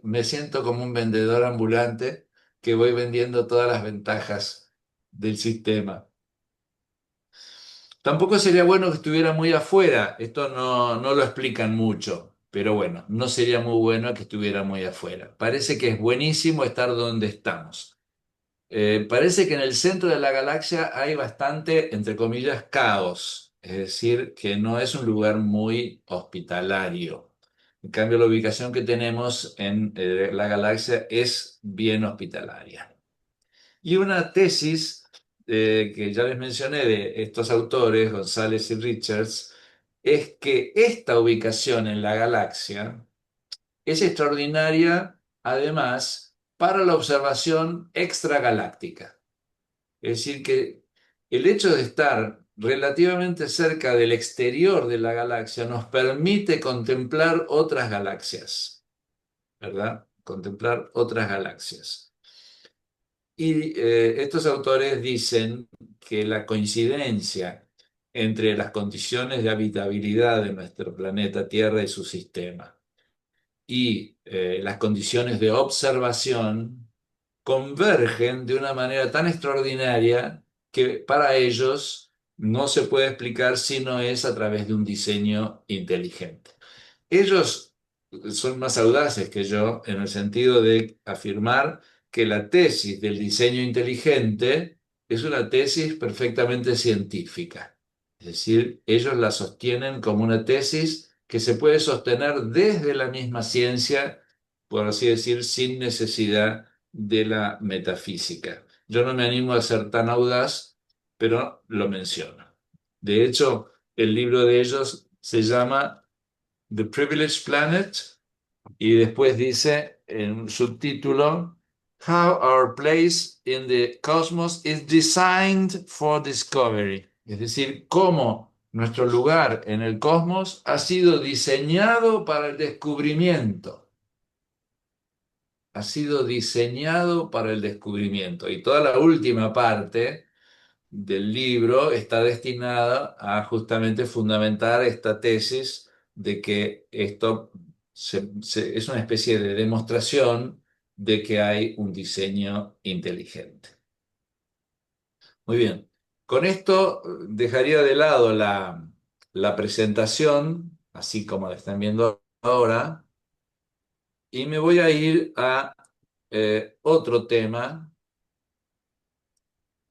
Speaker 1: Me siento como un vendedor ambulante que voy vendiendo todas las ventajas del sistema. Tampoco sería bueno que estuviera muy afuera, esto no lo explican mucho, pero bueno, no sería muy bueno que estuviera muy afuera. Parece que es buenísimo estar donde estamos. Parece que en el centro de la galaxia hay bastante, entre comillas, caos, es decir, que no es un lugar muy hospitalario. En cambio, la ubicación que tenemos en la galaxia es bien hospitalaria. Y una tesis que ya les mencioné de estos autores, González y Richards, es que esta ubicación en la galaxia es extraordinaria, además, para la observación extragaláctica. Es decir, que el hecho de estar relativamente cerca del exterior de la galaxia nos permite contemplar otras galaxias, ¿verdad? Contemplar otras galaxias. Y estos autores dicen que la coincidencia entre las condiciones de habitabilidad de nuestro planeta Tierra y su sistema y las condiciones de observación convergen de una manera tan extraordinaria que para ellos no se puede explicar si no es a través de un diseño inteligente. Ellos son más audaces que yo en el sentido de afirmar que la tesis del diseño inteligente es una tesis perfectamente científica. Es decir, ellos la sostienen como una tesis que se puede sostener desde la misma ciencia, por así decir, sin necesidad de la metafísica. Yo no me animo a ser tan audaz, pero lo menciono. De hecho, el libro de ellos se llama The Privileged Planet y después dice en un subtítulo How Our Place in the Cosmos is Designed for Discovery. Es decir, cómo nuestro lugar en el cosmos ha sido diseñado para el descubrimiento. Ha sido diseñado para el descubrimiento. Y toda la última parte del libro está destinada a justamente fundamentar esta tesis de que esto es una especie de demostración de que hay un diseño inteligente. Muy bien, con esto dejaría de lado la presentación, así como la están viendo ahora, y me voy a ir a otro tema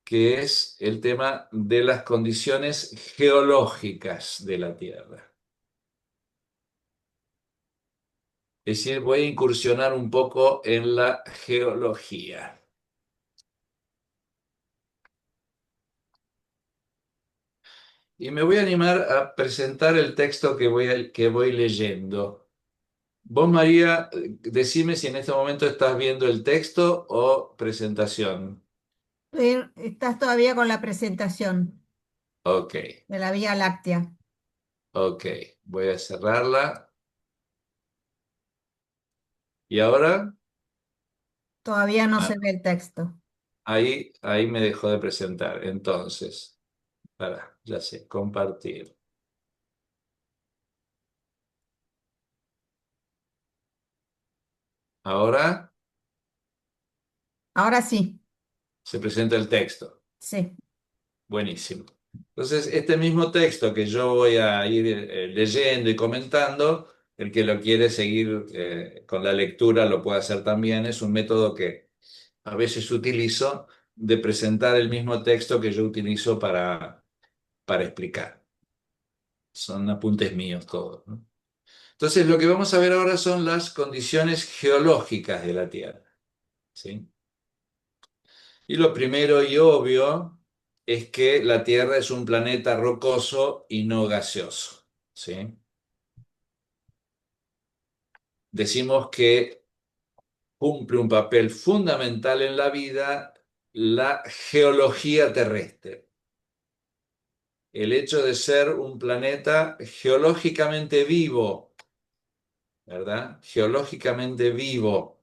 Speaker 1: que es el tema de las condiciones geológicas de la Tierra. Es decir, voy a incursionar un poco en la geología. Y me voy a animar a presentar el texto que voy leyendo. Vos, María, decime si en este momento estás viendo el texto o presentación.
Speaker 2: Estás todavía con la presentación
Speaker 1: Ok,
Speaker 2: de la Vía Láctea.
Speaker 1: ok. Voy a cerrarla. ¿Y ahora?
Speaker 2: Todavía no
Speaker 1: Ah,
Speaker 2: se ve el texto.
Speaker 1: ahí me dejó de presentar. Entonces, ya sé, compartir. Ahora
Speaker 2: Ahora sí,
Speaker 1: se presenta el texto.
Speaker 2: sí.
Speaker 1: Buenísimo. Entonces, este mismo texto que yo voy a ir leyendo y comentando, el que lo quiere seguir con la lectura lo puede hacer también. Es un método que a veces utilizo de presentar el mismo texto que yo utilizo para explicar. Son apuntes míos todos, ¿no? Entonces, lo que vamos a ver ahora son las condiciones geológicas de la Tierra, ¿sí? Y lo primero y obvio es que la Tierra es un planeta rocoso y no gaseoso, ¿sí? Decimos que cumple un papel fundamental en la vida la geología terrestre. El hecho de ser un planeta geológicamente vivo, ¿verdad? Geológicamente vivo,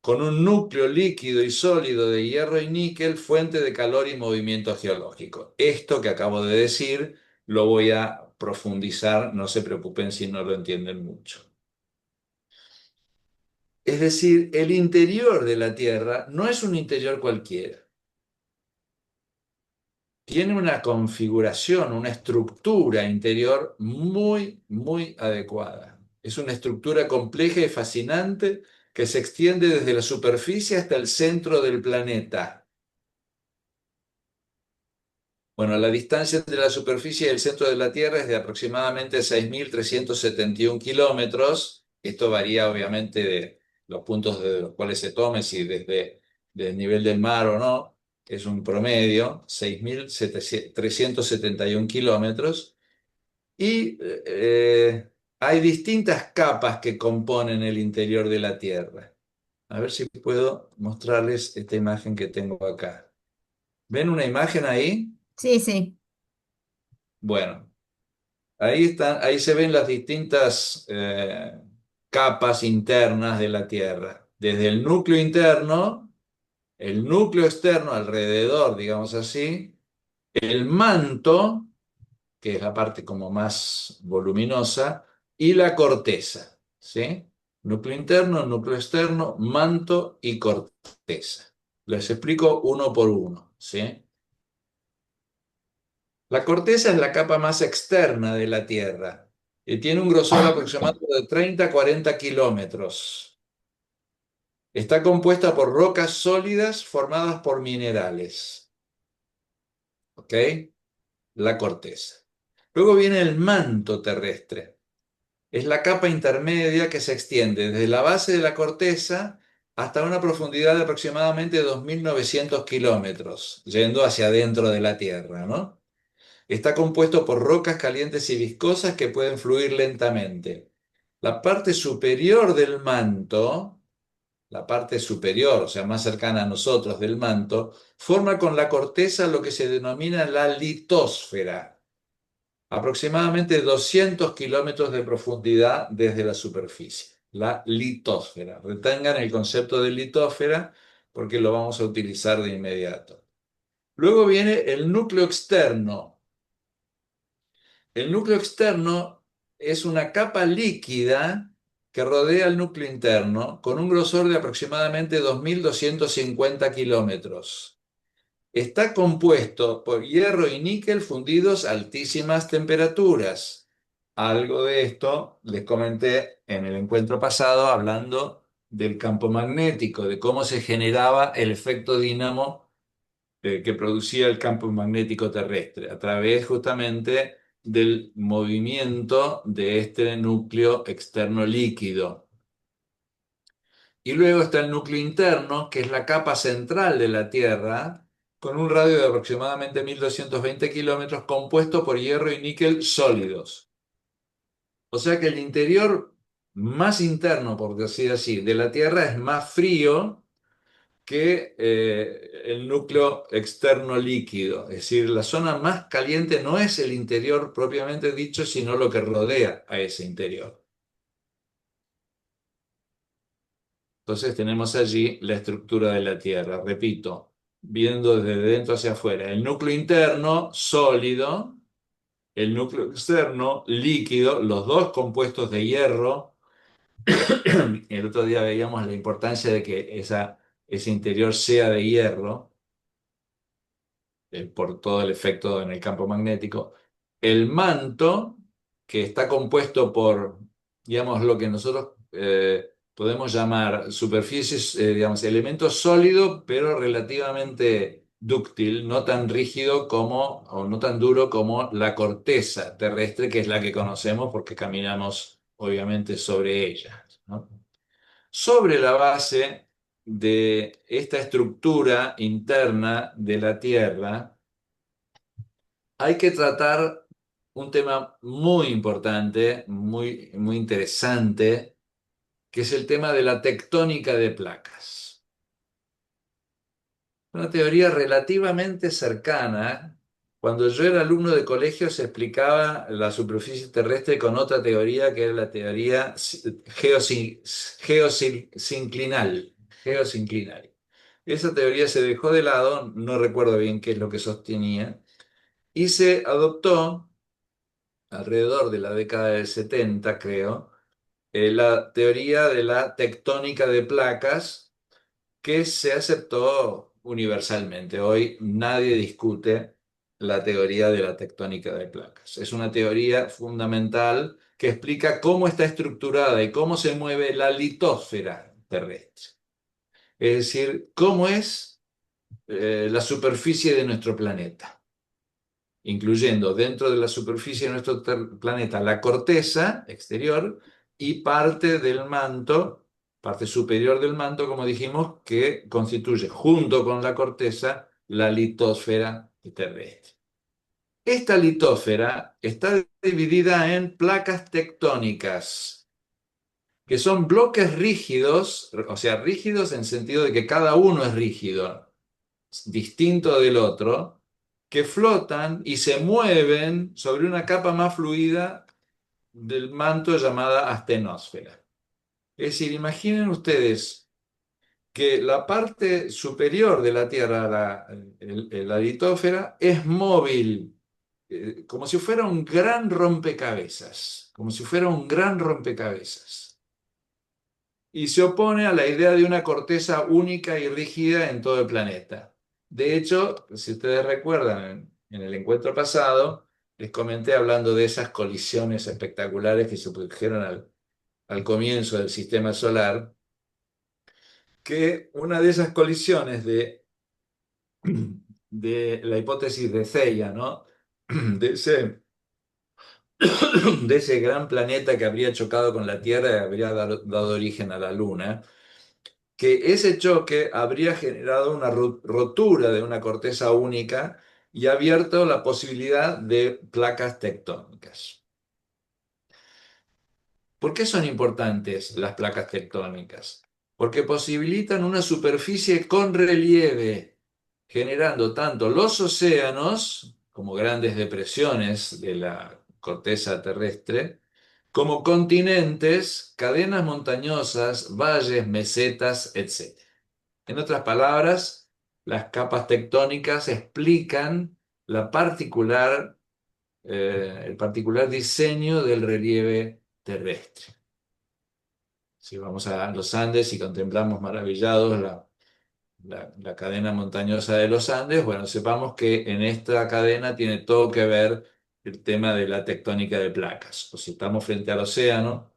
Speaker 1: con un núcleo líquido y sólido de hierro y níquel, fuente de calor y movimiento geológico. Esto que acabo de decir lo voy a profundizar, no se preocupen si no lo entienden mucho. Es decir, el interior de la Tierra no es un interior cualquiera. Tiene una configuración, una estructura interior muy, muy adecuada. Es una estructura compleja y fascinante que se extiende desde la superficie hasta el centro del planeta. Bueno, la distancia entre la superficie y el centro de la Tierra es de aproximadamente 6.371 kilómetros. Esto varía obviamente de los puntos de los cuales se tome, si desde el nivel del mar o no. Es un promedio, 6.371 kilómetros. Y hay distintas capas que componen el interior de la Tierra. A ver si puedo mostrarles esta imagen que tengo acá. ¿Ven una imagen ahí?
Speaker 2: Sí, sí.
Speaker 1: Bueno. Ahí están, ahí se ven las distintas capas internas de la Tierra. Desde el núcleo interno, el núcleo externo alrededor, digamos así, el manto, que es la parte como más voluminosa, y la corteza, ¿sí? Núcleo interno, núcleo externo, manto y corteza. Les explico uno por uno, ¿sí? La corteza es la capa más externa de la Tierra y tiene un grosor aproximado de 30 a 40 kilómetros. Está compuesta por rocas sólidas formadas por minerales. ¿Ok? La corteza. Luego viene el manto terrestre. Es la capa intermedia que se extiende desde la base de la corteza hasta una profundidad de aproximadamente 2.900 kilómetros, yendo hacia adentro de la Tierra, ¿no? Está compuesto por rocas calientes y viscosas que pueden fluir lentamente. La parte superior del manto, la parte superior, o sea, más cercana a nosotros del manto, forma con la corteza lo que se denomina la litosfera, aproximadamente 200 kilómetros de profundidad desde la superficie. La litosfera. Retengan el concepto de litósfera porque lo vamos a utilizar de inmediato. Luego viene el núcleo externo. El núcleo externo es una capa líquida que rodea el núcleo interno con un grosor de aproximadamente 2.250 kilómetros. Está compuesto por hierro y níquel fundidos a altísimas temperaturas. Algo de esto les comenté en el encuentro pasado hablando del campo magnético, de cómo se generaba el efecto dínamo que producía el campo magnético terrestre, a través justamente del movimiento de este núcleo externo líquido. Y luego está el núcleo interno, que es la capa central de la Tierra, con un radio de aproximadamente 1.220 kilómetros, compuesto por hierro y níquel sólidos. O sea que el interior más interno, por decir así, de la Tierra es más frío que el núcleo externo líquido. Es decir, la zona más caliente no es el interior propiamente dicho, sino lo que rodea a ese interior. Entonces tenemos allí la estructura de la Tierra. Repito, viendo desde dentro hacia afuera. El núcleo interno sólido, el núcleo externo líquido, los dos compuestos de hierro El otro día veíamos la importancia de que ese interior sea de hierro, por todo el efecto en el campo magnético. El manto, que está compuesto por, digamos, lo que nosotros podemos llamar superficies, digamos, elemento sólido, pero relativamente dúctil, no tan rígido como, o no tan duro como la corteza terrestre, que es la que conocemos porque caminamos, obviamente, sobre ella, ¿no? Sobre la base de esta estructura interna de la Tierra, hay que tratar un tema muy importante, muy interesante, que es el tema de la tectónica de placas. Una teoría relativamente cercana. Cuando yo era alumno de colegio se explicaba la superficie terrestre con otra teoría que era la teoría geosinclinal. Geosinclinal. Esa teoría se dejó de lado, no recuerdo bien qué es lo que sostenía, y se adoptó alrededor de la década del 70, creo, la teoría de la tectónica de placas que se aceptó universalmente. Hoy nadie discute la teoría de la tectónica de placas. Es una teoría fundamental que explica cómo está estructurada y cómo se mueve la litosfera terrestre. Es decir, cómo es la superficie de nuestro planeta, incluyendo dentro de la superficie de nuestro planeta la corteza exterior y parte del manto, parte superior del manto, como dijimos, que constituye junto con la corteza la litosfera terrestre. Esta litosfera está dividida en placas tectónicas, que son bloques rígidos, o sea, rígidos en sentido de que cada uno es rígido, distinto del otro, que flotan y se mueven sobre una capa más fluida del manto llamada astenosfera. Es decir, imaginen ustedes que la parte superior de la Tierra, la litosfera, es móvil, como si fuera un gran rompecabezas, como si fuera un gran rompecabezas. Y se opone a la idea de una corteza única y rígida en todo el planeta. De hecho, si ustedes recuerdan, en el encuentro pasado, les comenté hablando de esas colisiones espectaculares que se produjeron al comienzo del sistema solar, que una de esas colisiones de la hipótesis de Theia, ¿no? De ese, de ese gran planeta que habría chocado con la Tierra y habría dado origen a la Luna, que ese choque habría generado una rotura de una corteza única y abierto la posibilidad de placas tectónicas. ¿Por qué son importantes las placas tectónicas? Porque posibilitan una superficie con relieve, generando tanto los océanos, como grandes depresiones de la corteza terrestre, como continentes, cadenas montañosas, valles, mesetas, etc. En otras palabras, las capas tectónicas explican el particular diseño del relieve terrestre. Si vamos a los Andes y contemplamos maravillados la cadena montañosa de los Andes, bueno, sepamos que en esta cadena tiene todo que ver el tema de la tectónica de placas. O si estamos frente al océano,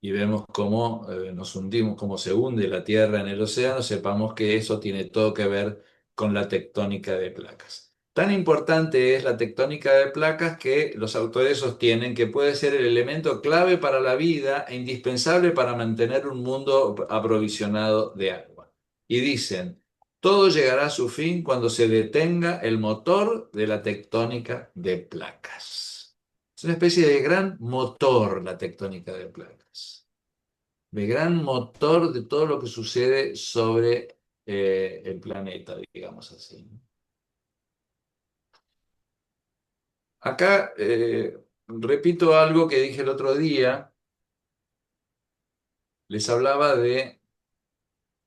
Speaker 1: y vemos cómo nos hundimos, cómo se hunde la Tierra en el océano, sepamos que eso tiene todo que ver con la tectónica de placas. Tan importante es la tectónica de placas que los autores sostienen que puede ser el elemento clave para la vida e indispensable para mantener un mundo aprovisionado de agua. Y dicen, todo llegará a su fin cuando se detenga el motor de la tectónica de placas. Es una especie de gran motor la tectónica de placas, de gran motor de todo lo que sucede sobre el planeta, digamos así. Acá repito algo que dije el otro día, les hablaba de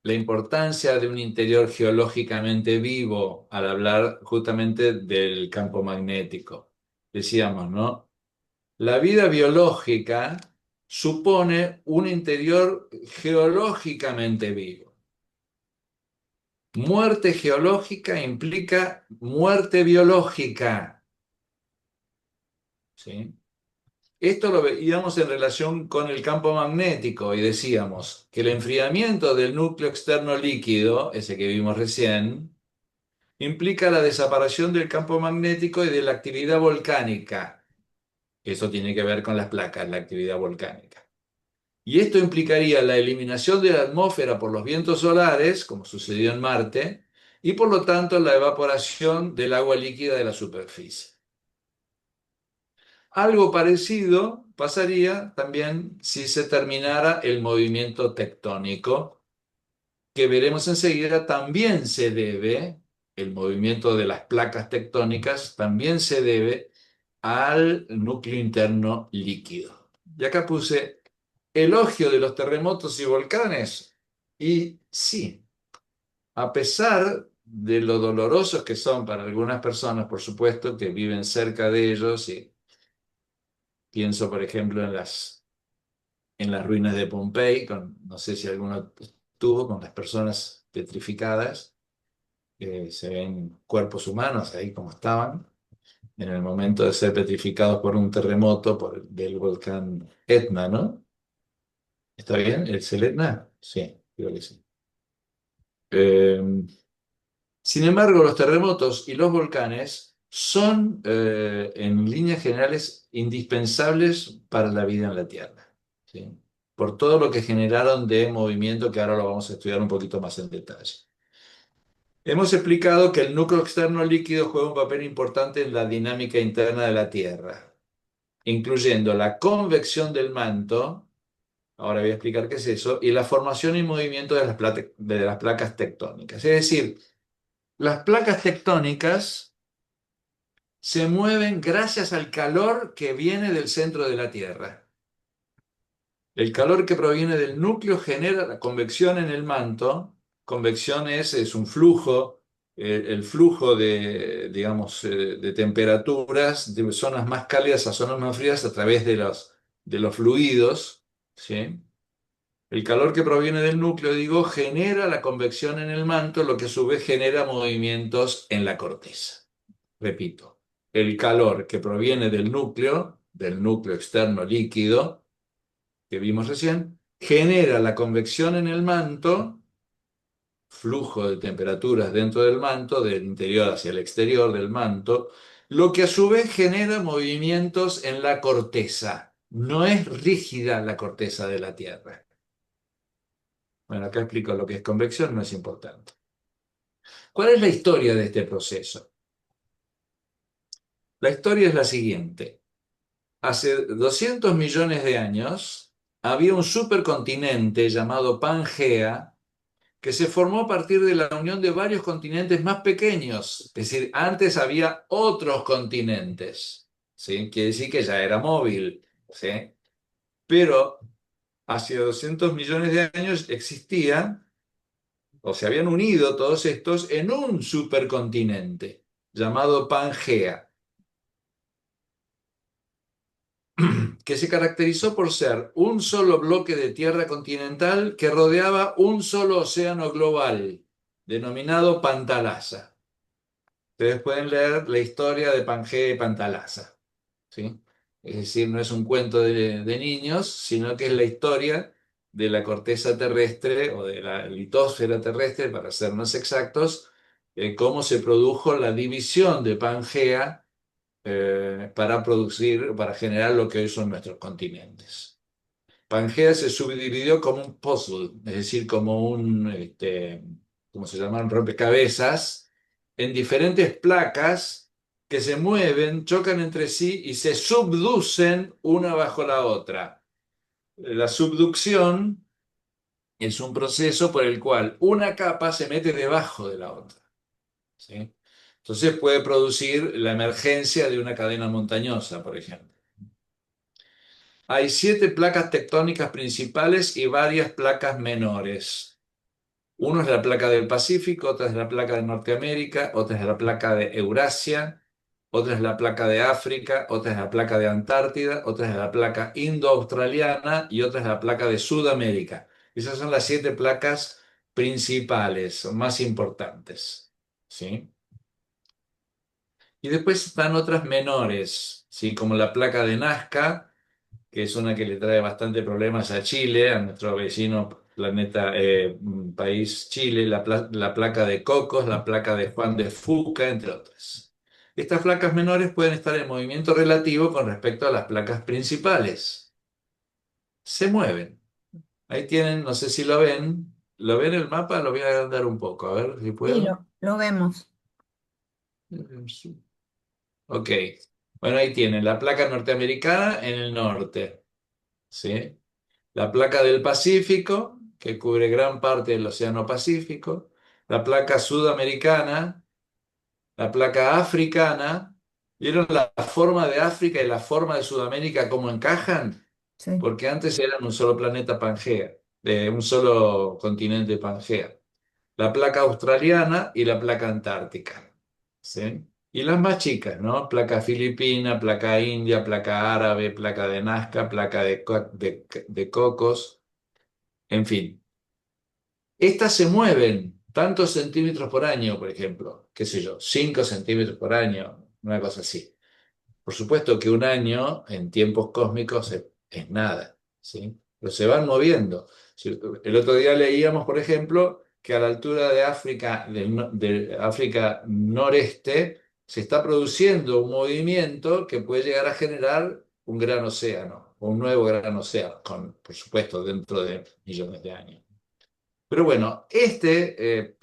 Speaker 1: la importancia de un interior geológicamente vivo al hablar justamente del campo magnético. Decíamos, ¿no? La vida biológica supone un interior geológicamente vivo. Muerte geológica implica muerte biológica, ¿sí? Esto lo veíamos en relación con el campo magnético y decíamos que el enfriamiento del núcleo externo líquido, ese que vimos recién, implica la desaparición del campo magnético y de la actividad volcánica. Eso tiene que ver con las placas, la actividad volcánica. Y esto implicaría la eliminación de la atmósfera por los vientos solares, como sucedió en Marte, y por lo tanto la evaporación del agua líquida de la superficie. Algo parecido pasaría también si se terminara el movimiento tectónico, que veremos enseguida también se debe, el movimiento de las placas tectónicas también se debe al núcleo interno líquido. Y acá puse elogio de los terremotos y volcanes. Y sí, a pesar de lo dolorosos que son para algunas personas, por supuesto, que viven cerca de ellos, y pienso, por ejemplo, en las ruinas de Pompey, no sé si alguno estuvo con las personas petrificadas, se ven cuerpos humanos ahí como estaban, en el momento de ser petrificados por un terremoto del volcán Etna, ¿no? ¿Está bien? ¿Es el Etna? Sí, creo que sí. Eh, Sin embargo, los terremotos y los volcanes son, en líneas generales, indispensables para la vida en la Tierra, ¿sí? Por todo lo que generaron de movimiento, que ahora lo vamos a estudiar un poquito más en detalle. Hemos explicado que el núcleo externo líquido juega un papel importante en la dinámica interna de la Tierra, incluyendo la convección del manto, ahora voy a explicar qué es eso, y la formación y movimiento de las placas tectónicas. Es decir, las placas tectónicas se mueven gracias al calor que viene del centro de la Tierra. El calor que proviene del núcleo genera la convección en el manto. Convección es un flujo, el flujo de, digamos, de temperaturas de zonas más cálidas a zonas más frías a través de los fluidos, ¿sí? El calor que proviene del núcleo, digo, genera la convección en el manto, lo que a su vez genera movimientos en la corteza. Repito, el calor que proviene del núcleo externo líquido, que vimos recién, genera la convección en el manto, flujo de temperaturas dentro del manto, del interior hacia el exterior del manto, lo que a su vez genera movimientos en la corteza. No es rígida la corteza de la Tierra. Bueno, acá explico lo que es convección, no es importante. ¿Cuál es la historia de este proceso? La historia es la siguiente. Hace 200 millones de años había un supercontinente llamado Pangea que se formó a partir de la unión de varios continentes más pequeños. Es decir, antes había otros continentes, ¿sí? Quiere decir que ya era móvil, ¿sí? Pero hace 200 millones de años existía, o se habían unido todos estos en un supercontinente llamado Pangea, que se caracterizó por ser un solo bloque de tierra continental que rodeaba un solo océano global, denominado Pantalasa. Ustedes pueden leer la historia de Pangea y Pantalasa, ¿sí? Es decir, no es un cuento de niños, sino que es la historia de la corteza terrestre o de la litosfera terrestre, para ser más exactos, cómo se produjo la división de Pangea para generar lo que hoy son nuestros continentes. Pangea se subdividió como un puzzle, es decir, como ¿cómo se llaman? Rompecabezas, en diferentes placas que se mueven, chocan entre sí y se subducen una bajo la otra. La subducción es un proceso por el cual una capa se mete debajo de la otra, ¿sí? Entonces puede producir la emergencia de una cadena montañosa, por ejemplo. Hay 7 placas tectónicas principales y varias placas menores. Uno es la placa del Pacífico, otra es la placa de Norteamérica, otra es la placa de Eurasia, otra es la placa de África, otra es la placa de Antártida, otra es la placa indo-australiana y otra es la placa de Sudamérica. Esas son las 7 placas principales, más importantes. ¿Sí? Y después están otras menores, ¿sí? Como la placa de Nazca, que es una que le trae bastante problemas a Chile, a nuestro vecino país Chile, la placa de Cocos, la placa de Juan de Fuca, entre otras. Estas placas menores pueden estar en movimiento relativo con respecto a las placas principales. Se mueven. Ahí tienen, no sé si lo ven. ¿Lo ven el mapa? Lo voy a agrandar un poco, a ver si
Speaker 2: Sí,
Speaker 1: puedo.
Speaker 2: lo vemos.
Speaker 1: Ok. Bueno, ahí tienen la placa norteamericana en el norte. ¿Sí? La placa del Pacífico, que cubre gran parte del Océano Pacífico, la placa sudamericana, la placa africana. ¿Vieron la forma de África y la forma de Sudamérica cómo encajan?
Speaker 2: Sí,
Speaker 1: Porque antes eran un solo planeta Pangea, de un solo continente Pangea. La placa australiana y la placa antártica. ¿Sí? Y las más chicas, ¿no? Placa filipina, placa india, placa árabe, placa de Nazca, placa de Cocos, en fin. Estas se mueven tantos centímetros por año, por ejemplo, qué sé yo, 5 centímetros por año, una cosa así. Por supuesto que un año en tiempos cósmicos es nada, ¿sí? Pero se van moviendo. El otro día leíamos, por ejemplo, que a la altura de África, de África noreste, se está produciendo un movimiento que puede llegar a generar un gran océano, o un nuevo gran océano, por supuesto, dentro de millones de años. Pero bueno, este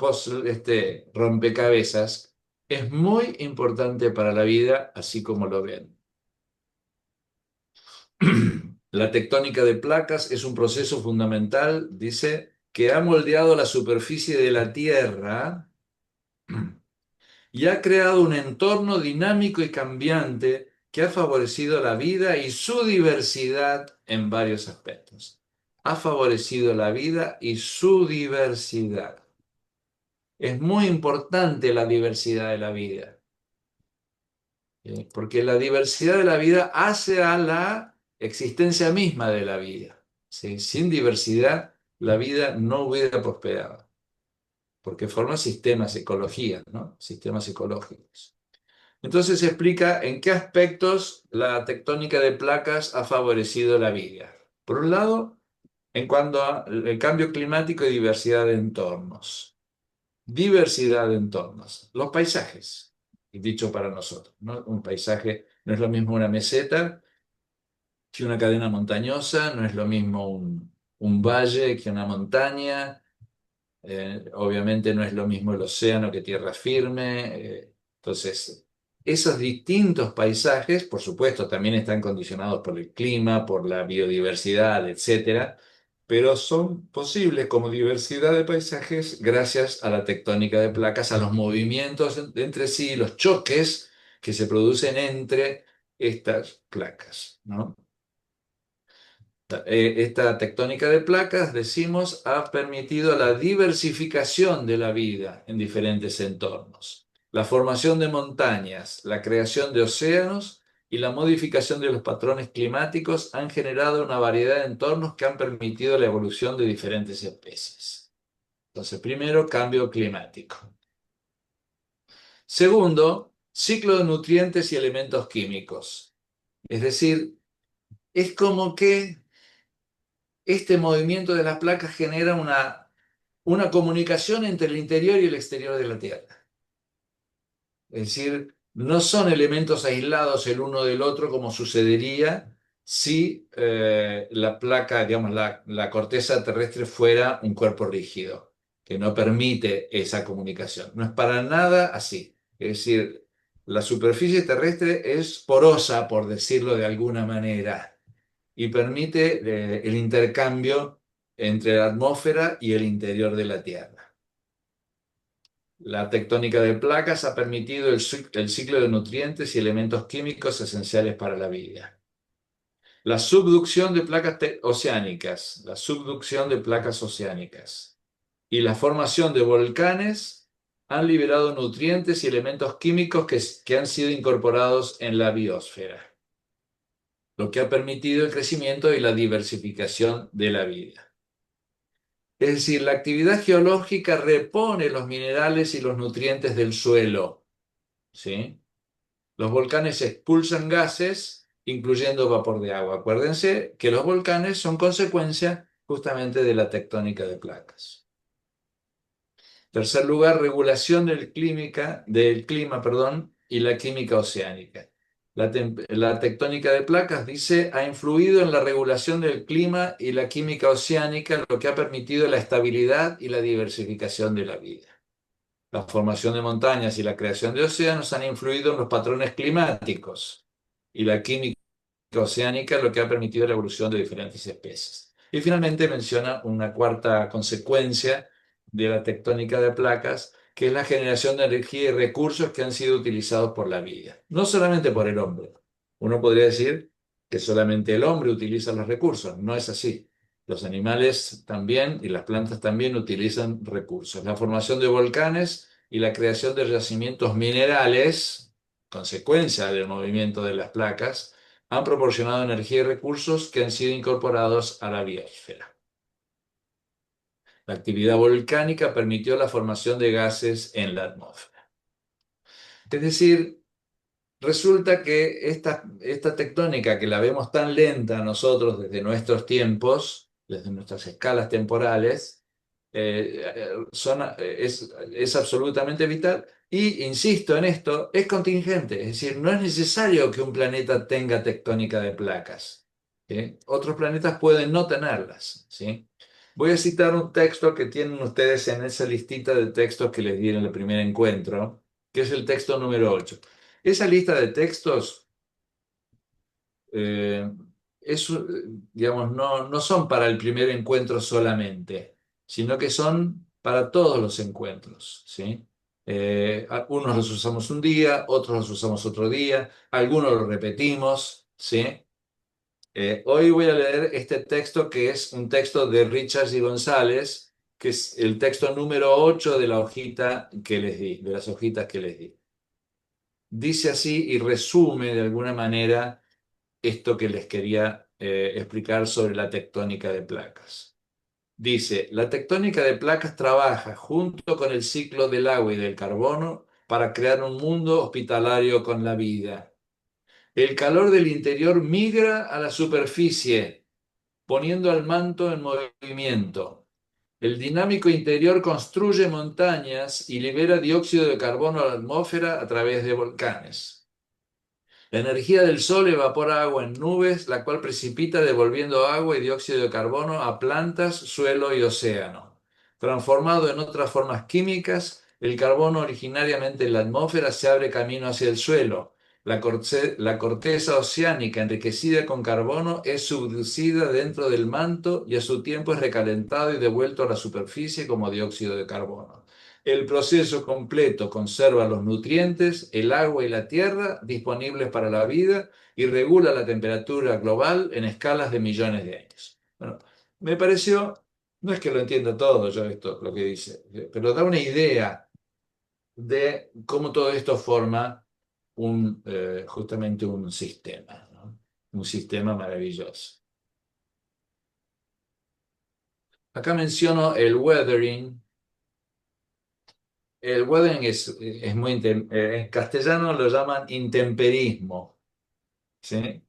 Speaker 1: rompecabezas es muy importante para la vida, así como lo ven. La tectónica de placas es un proceso fundamental, dice, que ha moldeado la superficie de la Tierra y ha creado un entorno dinámico y cambiante que ha favorecido la vida y su diversidad en varios aspectos. Ha favorecido la vida y su diversidad. Es muy importante la diversidad de la vida, porque la diversidad de la vida hace a la existencia misma de la vida. ¿Sí? Sin diversidad, la vida no hubiera prosperado, porque forma sistemas, ecologías, ¿no? Sistemas ecológicos. Entonces se explica en qué aspectos la tectónica de placas ha favorecido la vida. Por un lado, en cuanto al cambio climático y diversidad de entornos. Diversidad de entornos. Los paisajes, dicho para nosotros, ¿no? Un paisaje no es lo mismo una meseta que una cadena montañosa, no es lo mismo un valle que una montaña, obviamente no es lo mismo el océano que tierra firme. Entonces, esos distintos paisajes, por supuesto, también están condicionados por el clima, por la biodiversidad, etcétera, pero son posibles como diversidad de paisajes gracias a la tectónica de placas, a los movimientos entre sí, los choques que se producen entre estas placas, ¿no? Esta tectónica de placas, decimos, ha permitido la diversificación de la vida en diferentes entornos, la formación de montañas, la creación de océanos y la modificación de los patrones climáticos han generado una variedad de entornos que han permitido la evolución de diferentes especies. Entonces, primero, cambio climático. Segundo, ciclo de nutrientes y elementos químicos. Es decir, es como que este movimiento de las placas genera una comunicación entre el interior y el exterior de la Tierra. Es decir, no son elementos aislados el uno del otro como sucedería si la placa, digamos, la corteza terrestre fuera un cuerpo rígido, que no permite esa comunicación. No es para nada así. Es decir, la superficie terrestre es porosa, por decirlo de alguna manera, y permite el intercambio entre la atmósfera y el interior de la Tierra. La tectónica de placas ha permitido el ciclo de nutrientes y elementos químicos esenciales para la vida. La subducción de placas oceánicas, la subducción de placas oceánicas y la formación de volcanes han liberado nutrientes y elementos químicos que han sido incorporados en la biosfera, lo que ha permitido el crecimiento y la diversificación de la vida. Es decir, la actividad geológica repone los minerales y los nutrientes del suelo, ¿sí? Los volcanes expulsan gases, incluyendo vapor de agua. Acuérdense que los volcanes son consecuencia justamente de la tectónica de placas. Tercer lugar, regulación del clima, perdón, y la química oceánica. La tectónica de placas, dice, ha influido en la regulación del clima y la química oceánica, lo que ha permitido la estabilidad y la diversificación de la vida. La formación de montañas y la creación de océanos han influido en los patrones climáticos y la química oceánica, lo que ha permitido la evolución de diferentes especies. Y finalmente menciona una cuarta consecuencia de la tectónica de placas, que es la generación de energía y recursos que han sido utilizados por la vida, no solamente por el hombre. Uno podría decir que solamente el hombre utiliza los recursos, no es así. Los animales también y las plantas también utilizan recursos. La formación de volcanes y la creación de yacimientos minerales, consecuencia del movimiento de las placas, han proporcionado energía y recursos que han sido incorporados a la biosfera. La actividad volcánica permitió la formación de gases en la atmósfera. Es decir, resulta que esta tectónica que la vemos tan lenta nosotros desde nuestros tiempos, desde nuestras escalas temporales, es absolutamente vital y, insisto en esto, es contingente, es decir, no es necesario que un planeta tenga tectónica de placas, ¿sí? Otros planetas pueden no tenerlas, ¿sí? Voy a citar un texto que tienen ustedes en esa listita de textos que les di en el primer encuentro, que es el texto número 8. Esa lista de textos eh, digamos, no son para el primer encuentro solamente, sino que son para todos los encuentros, ¿sí? Unos los usamos un día, otros los usamos otro día, algunos los repetimos, ¿sí? Hoy voy a leer este texto que es un texto de Richards y González, que es el texto número 8 de la hojita que les di, de las hojitas que les di. Dice así y resume de alguna manera esto que les quería explicar sobre la tectónica de placas. Dice, la tectónica de placas trabaja junto con el ciclo del agua y del carbono para crear un mundo hospitalario con la vida. El calor del interior migra a la superficie, poniendo al manto en movimiento. El dinámico interior construye montañas y libera dióxido de carbono a la atmósfera a través de volcanes. La energía del sol evapora agua en nubes, la cual precipita devolviendo agua y dióxido de carbono a plantas, suelo y océano. Transformado en otras formas químicas, el carbono originariamente en la atmósfera se abre camino hacia el suelo. La corteza oceánica enriquecida con carbono es subducida dentro del manto y a su tiempo es recalentado y devuelto a la superficie como dióxido de carbono. El proceso completo conserva los nutrientes, el agua y la tierra disponibles para la vida y regula la temperatura global en escalas de millones de años. Bueno, me pareció, no es que lo entienda todo yo esto, lo que dice, pero da una idea de cómo todo esto forma justamente un sistema, ¿no? Un sistema maravilloso. Acá menciono el weathering. El weathering es muy, en castellano lo llaman intemperismo, ¿sí?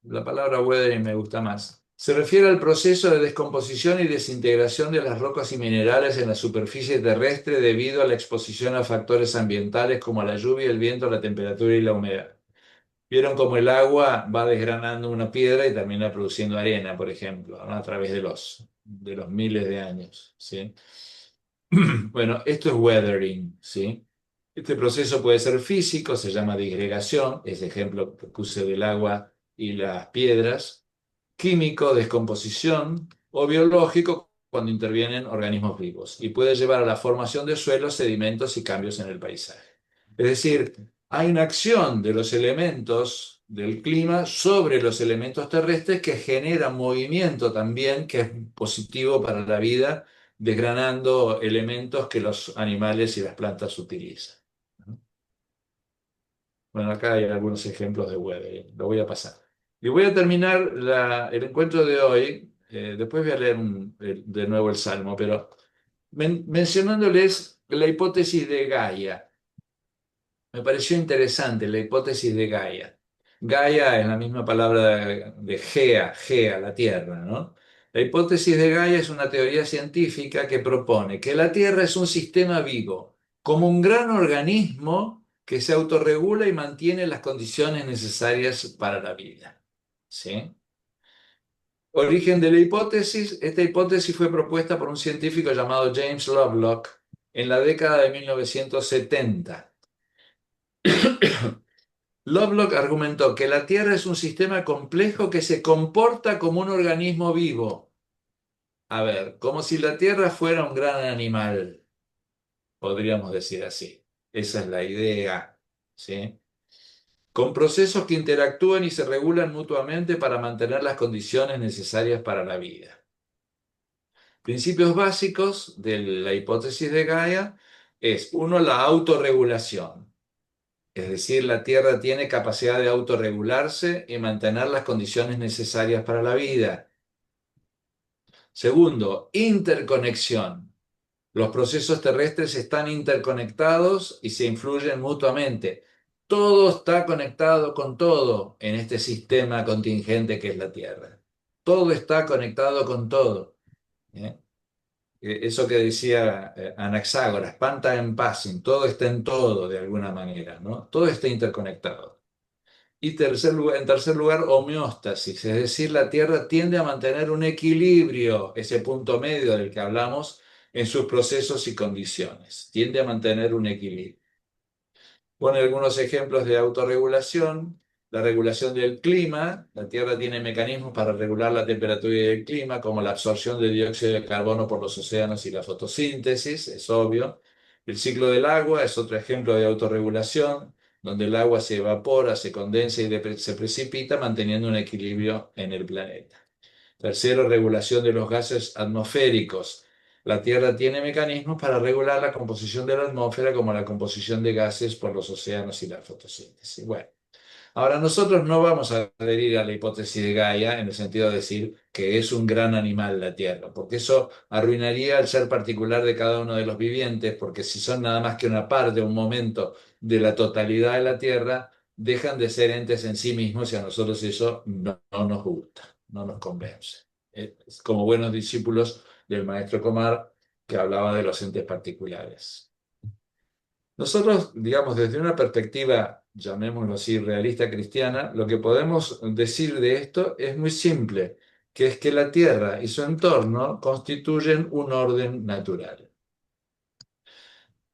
Speaker 1: La palabra weathering me gusta más. Se refiere al proceso de descomposición y desintegración de las rocas y minerales en la superficie terrestre debido a la exposición a factores ambientales como la lluvia, el viento, la temperatura y la humedad. Vieron cómo el agua va desgranando una piedra y termina produciendo arena, por ejemplo, ¿no? A través de los miles de años, ¿sí? Bueno, esto es weathering, ¿sí? Este proceso puede ser físico, se llama disgregación, ese ejemplo que puse del agua y las piedras, químico, descomposición, o biológico, cuando intervienen organismos vivos, y puede llevar a la formación de suelos, sedimentos y cambios en el paisaje. Es decir, hay una acción de los elementos del clima sobre los elementos terrestres que genera movimiento también, que es positivo para la vida desgranando elementos que los animales y las plantas utilizan, ¿no? Bueno, acá hay algunos ejemplos de Weber, lo voy a pasar. Y voy a terminar el encuentro de hoy, después voy a leer de nuevo el Salmo, pero mencionándoles la hipótesis de Gaia. Me pareció interesante la hipótesis de Gaia. Gaia es la misma palabra de Gea, la Tierra, ¿no? La hipótesis de Gaia es una teoría científica que propone que la Tierra es un sistema vivo, como un gran organismo que se autorregula y mantiene las condiciones necesarias para la vida. ¿Sí? Origen de la hipótesis. Esta hipótesis fue propuesta por un científico llamado James Lovelock en la década de 1970. Lovelock argumentó que la Tierra es un sistema complejo que se comporta como un organismo vivo. A ver, como si la Tierra fuera un gran animal, podríamos decir así. Esa es la idea, ¿sí? Con procesos que interactúan y se regulan mutuamente para mantener las condiciones necesarias para la vida. Principios básicos de la hipótesis de Gaia es, uno, la autorregulación. Es decir, la Tierra tiene capacidad de autorregularse y mantener las condiciones necesarias para la vida. Segundo, interconexión. Los procesos terrestres están interconectados y se influyen mutuamente. Todo está conectado con todo en este sistema contingente que es la Tierra. Todo está conectado con todo. ¿Eh? Eso que decía Anaxágoras, panta en passing, todo está en todo de alguna manera, ¿no? Todo está interconectado. Y en tercer lugar, homeostasis, es decir, la Tierra tiende a mantener un equilibrio, ese punto medio del que hablamos, en sus procesos y condiciones. Tiende a mantener un equilibrio. Pone algunos ejemplos de autorregulación. La regulación del clima. La Tierra tiene mecanismos para regular la temperatura y el clima, como la absorción de dióxido de carbono por los océanos y la fotosíntesis, es obvio. El ciclo del agua es otro ejemplo de autorregulación, donde el agua se evapora, se condensa y se precipita, manteniendo un equilibrio en el planeta. Tercero, regulación de los gases atmosféricos. La Tierra tiene mecanismos para regular la composición de la atmósfera, como la composición de gases por los océanos y la fotosíntesis. Bueno, ahora nosotros no vamos a adherir a la hipótesis de Gaia en el sentido de decir que es un gran animal la Tierra, porque eso arruinaría el ser particular de cada uno de los vivientes, porque si son nada más que una parte, un momento de la totalidad de la Tierra, dejan de ser entes en sí mismos y a nosotros eso no nos gusta, no nos convence. Como buenos discípulos del maestro Comar, que hablaba de los entes particulares. Nosotros, digamos, desde una perspectiva, llamémoslo así, realista cristiana, lo que podemos decir de esto es muy simple, que es que la Tierra y su entorno constituyen un orden natural.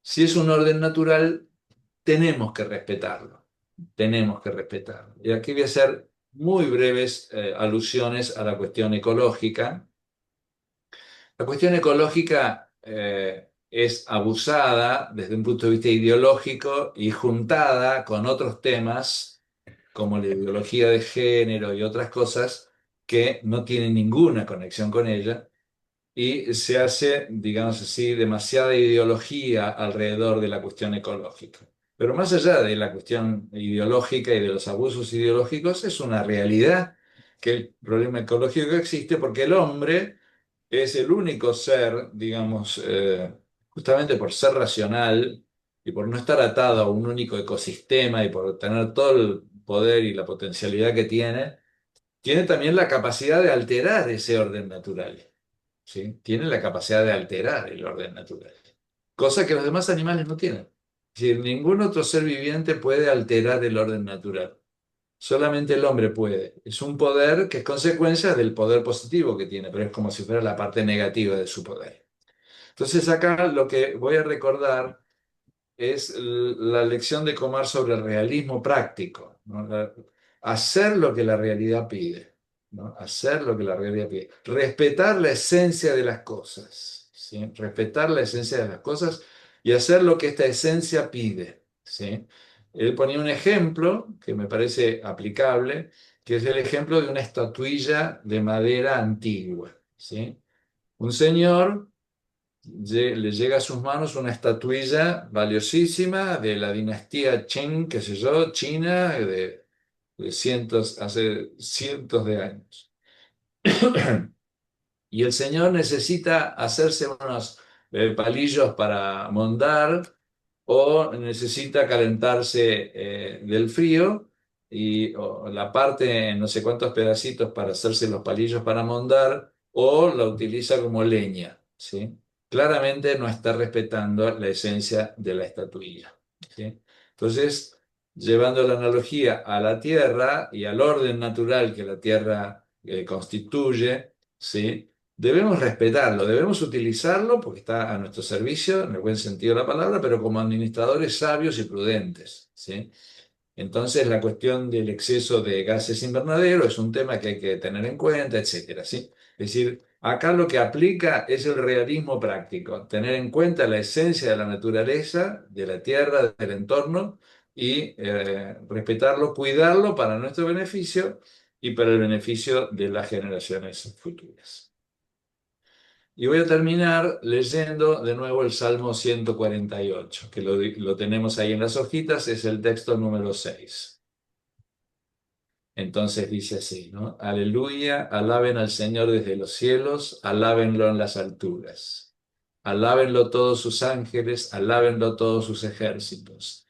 Speaker 1: Si es un orden natural, tenemos que respetarlo, tenemos que respetarlo. Y aquí voy a hacer muy breves alusiones a la cuestión ecológica. La cuestión ecológica es abusada desde un punto de vista ideológico y juntada con otros temas como la ideología de género y otras cosas que no tienen ninguna conexión con ella y se hace, digamos así, demasiada ideología alrededor de la cuestión ecológica. Pero más allá de la cuestión ideológica y de los abusos ideológicos, es una realidad que el problema ecológico existe porque el hombre es el único ser, digamos, justamente por ser racional y por no estar atado a un único ecosistema y por tener todo el poder y la potencialidad que tiene también la capacidad de alterar ese orden natural. ¿Sí? Tiene la capacidad de alterar el orden natural, cosa que los demás animales no tienen. Es decir, ningún otro ser viviente puede alterar el orden natural. Solamente el hombre puede. Es un poder que es consecuencia del poder positivo que tiene, pero es como si fuera la parte negativa de su poder. Entonces acá lo que voy a recordar es la lección de Comar sobre el realismo práctico, ¿no? Hacer lo que la realidad pide, ¿no? Hacer lo que la realidad pide. Respetar la esencia de las cosas, ¿sí? Respetar la esencia de las cosas y hacer lo que esta esencia pide, ¿sí? Él ponía un ejemplo que me parece aplicable, que es el ejemplo de una estatuilla de madera antigua, ¿sí? Un señor le llega a sus manos una estatuilla valiosísima de la dinastía Qing, qué sé yo, China, de hace cientos de años. Y el señor necesita hacerse unos palillos para mondar o necesita calentarse del frío y o la parte en no sé cuántos pedacitos para hacerse los palillos para mondar o la utiliza como leña, ¿sí? Claramente no está respetando la esencia de la estatuilla, ¿sí? Entonces, llevando la analogía a la tierra y al orden natural que la tierra constituye, ¿sí? Debemos respetarlo, debemos utilizarlo porque está a nuestro servicio, en el buen sentido de la palabra, pero como administradores sabios y prudentes, ¿sí? Entonces, la cuestión del exceso de gases invernaderos es un tema que hay que tener en cuenta, etcétera, ¿sí? Es decir, acá lo que aplica es el realismo práctico, tener en cuenta la esencia de la naturaleza, de la tierra, del entorno y respetarlo, cuidarlo para nuestro beneficio y para el beneficio de las generaciones futuras. Y voy a terminar leyendo de nuevo el Salmo 148, que lo tenemos ahí en las hojitas, es el texto número 6. Entonces dice así, ¿no? Aleluya, alaben al Señor desde los cielos, alábenlo en las alturas. Alábenlo todos sus ángeles, alábenlo todos sus ejércitos.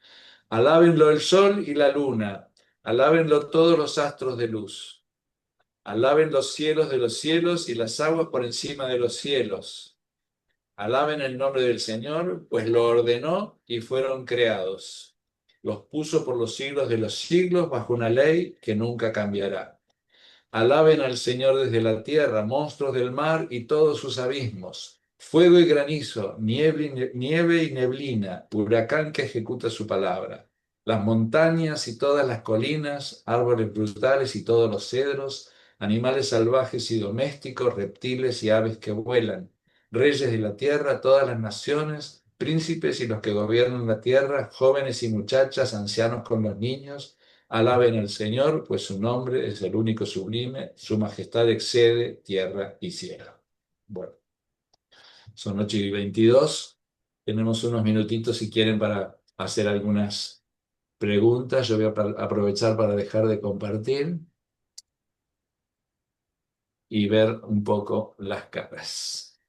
Speaker 1: Alábenlo el sol y la luna, alábenlo todos los astros de luz. Alaben los cielos de los cielos y las aguas por encima de los cielos. Alaben el nombre del Señor, pues lo ordenó y fueron creados. Los puso por los siglos de los siglos bajo una ley que nunca cambiará. Alaben al Señor desde la tierra, monstruos del mar y todos sus abismos, fuego y granizo, nieve y neblina, huracán que ejecuta su palabra. Las montañas y todas las colinas, árboles brutales y todos los cedros, animales salvajes y domésticos, reptiles y aves que vuelan, reyes de la tierra, todas las naciones, príncipes y los que gobiernan la tierra, jóvenes y muchachas, ancianos con los niños. Alaben al Señor, pues su nombre es el único sublime, su majestad excede tierra y cielo. Bueno, son 8:22. Tenemos unos minutitos si quieren para hacer algunas preguntas. Yo voy a aprovechar para dejar de compartir y ver un poco las caras.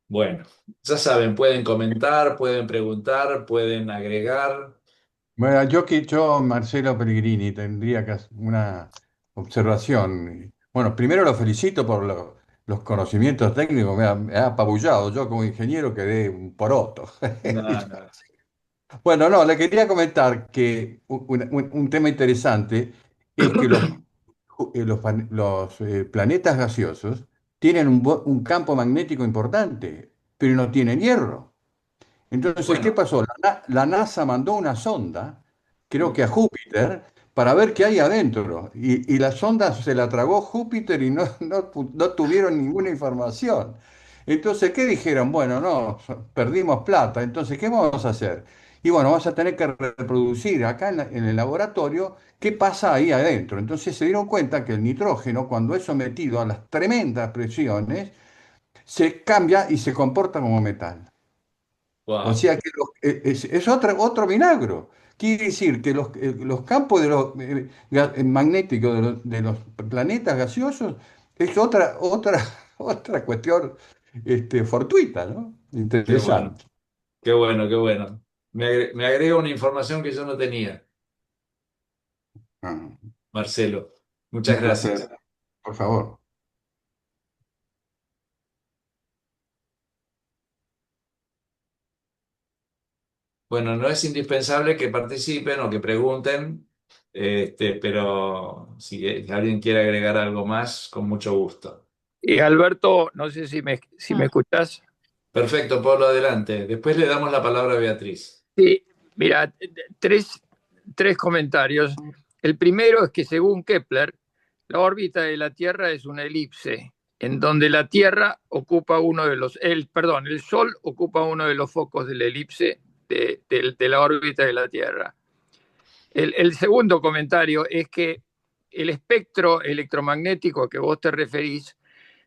Speaker 1: Bueno, ya saben, pueden comentar, pueden preguntar, pueden agregar.
Speaker 3: Bueno, Marcelo Pellegrini, tendría que hacer una observación. Bueno, primero lo felicito por los conocimientos técnicos, me ha apabullado. Yo como ingeniero quedé un poroto.
Speaker 1: No, no.
Speaker 3: Bueno, no, le quería comentar que un tema interesante es que los planetas gaseosos tienen un campo magnético importante, pero no tienen hierro. Entonces, ¿qué
Speaker 1: Bueno,
Speaker 3: pasó? La NASA mandó una sonda, creo que a
Speaker 1: mm,
Speaker 3: Júpiter, para ver qué hay adentro. Y la sonda se la tragó Júpiter y no tuvieron ninguna información. Entonces, ¿qué dijeron? Bueno, no, perdimos plata. Entonces, ¿qué vamos a hacer? Y bueno, vamos a tener que reproducir acá en el laboratorio qué pasa ahí adentro. Entonces se dieron cuenta que el nitrógeno, cuando es sometido a las tremendas presiones, se cambia y se comporta como metal. O
Speaker 1: wow,
Speaker 3: sea que es otro milagro. Quiere decir que los campos magnéticos de los planetas gaseosos es otra cuestión fortuita, ¿no?
Speaker 1: qué bueno.
Speaker 3: Interesante.
Speaker 1: Qué bueno, qué bueno. Me agrega una información que yo no tenía,
Speaker 3: Ah,
Speaker 1: Marcelo. Muchas
Speaker 3: un placer,
Speaker 1: gracias.
Speaker 3: por favor.
Speaker 1: Bueno, no es indispensable que participen o que pregunten, pero si alguien quiere agregar algo más, con mucho gusto.
Speaker 4: Y Alberto, no sé si me
Speaker 2: Ah,
Speaker 4: escuchás.
Speaker 1: Perfecto, Pablo, adelante. Después le damos la palabra a Beatriz.
Speaker 4: Sí, mira, tres comentarios. El primero es que según Kepler, la órbita de la Tierra es una elipse, en donde la Tierra ocupa el Sol ocupa uno de los focos de la elipse de la órbita de la Tierra. El segundo comentario es que el espectro electromagnético a que vos te referís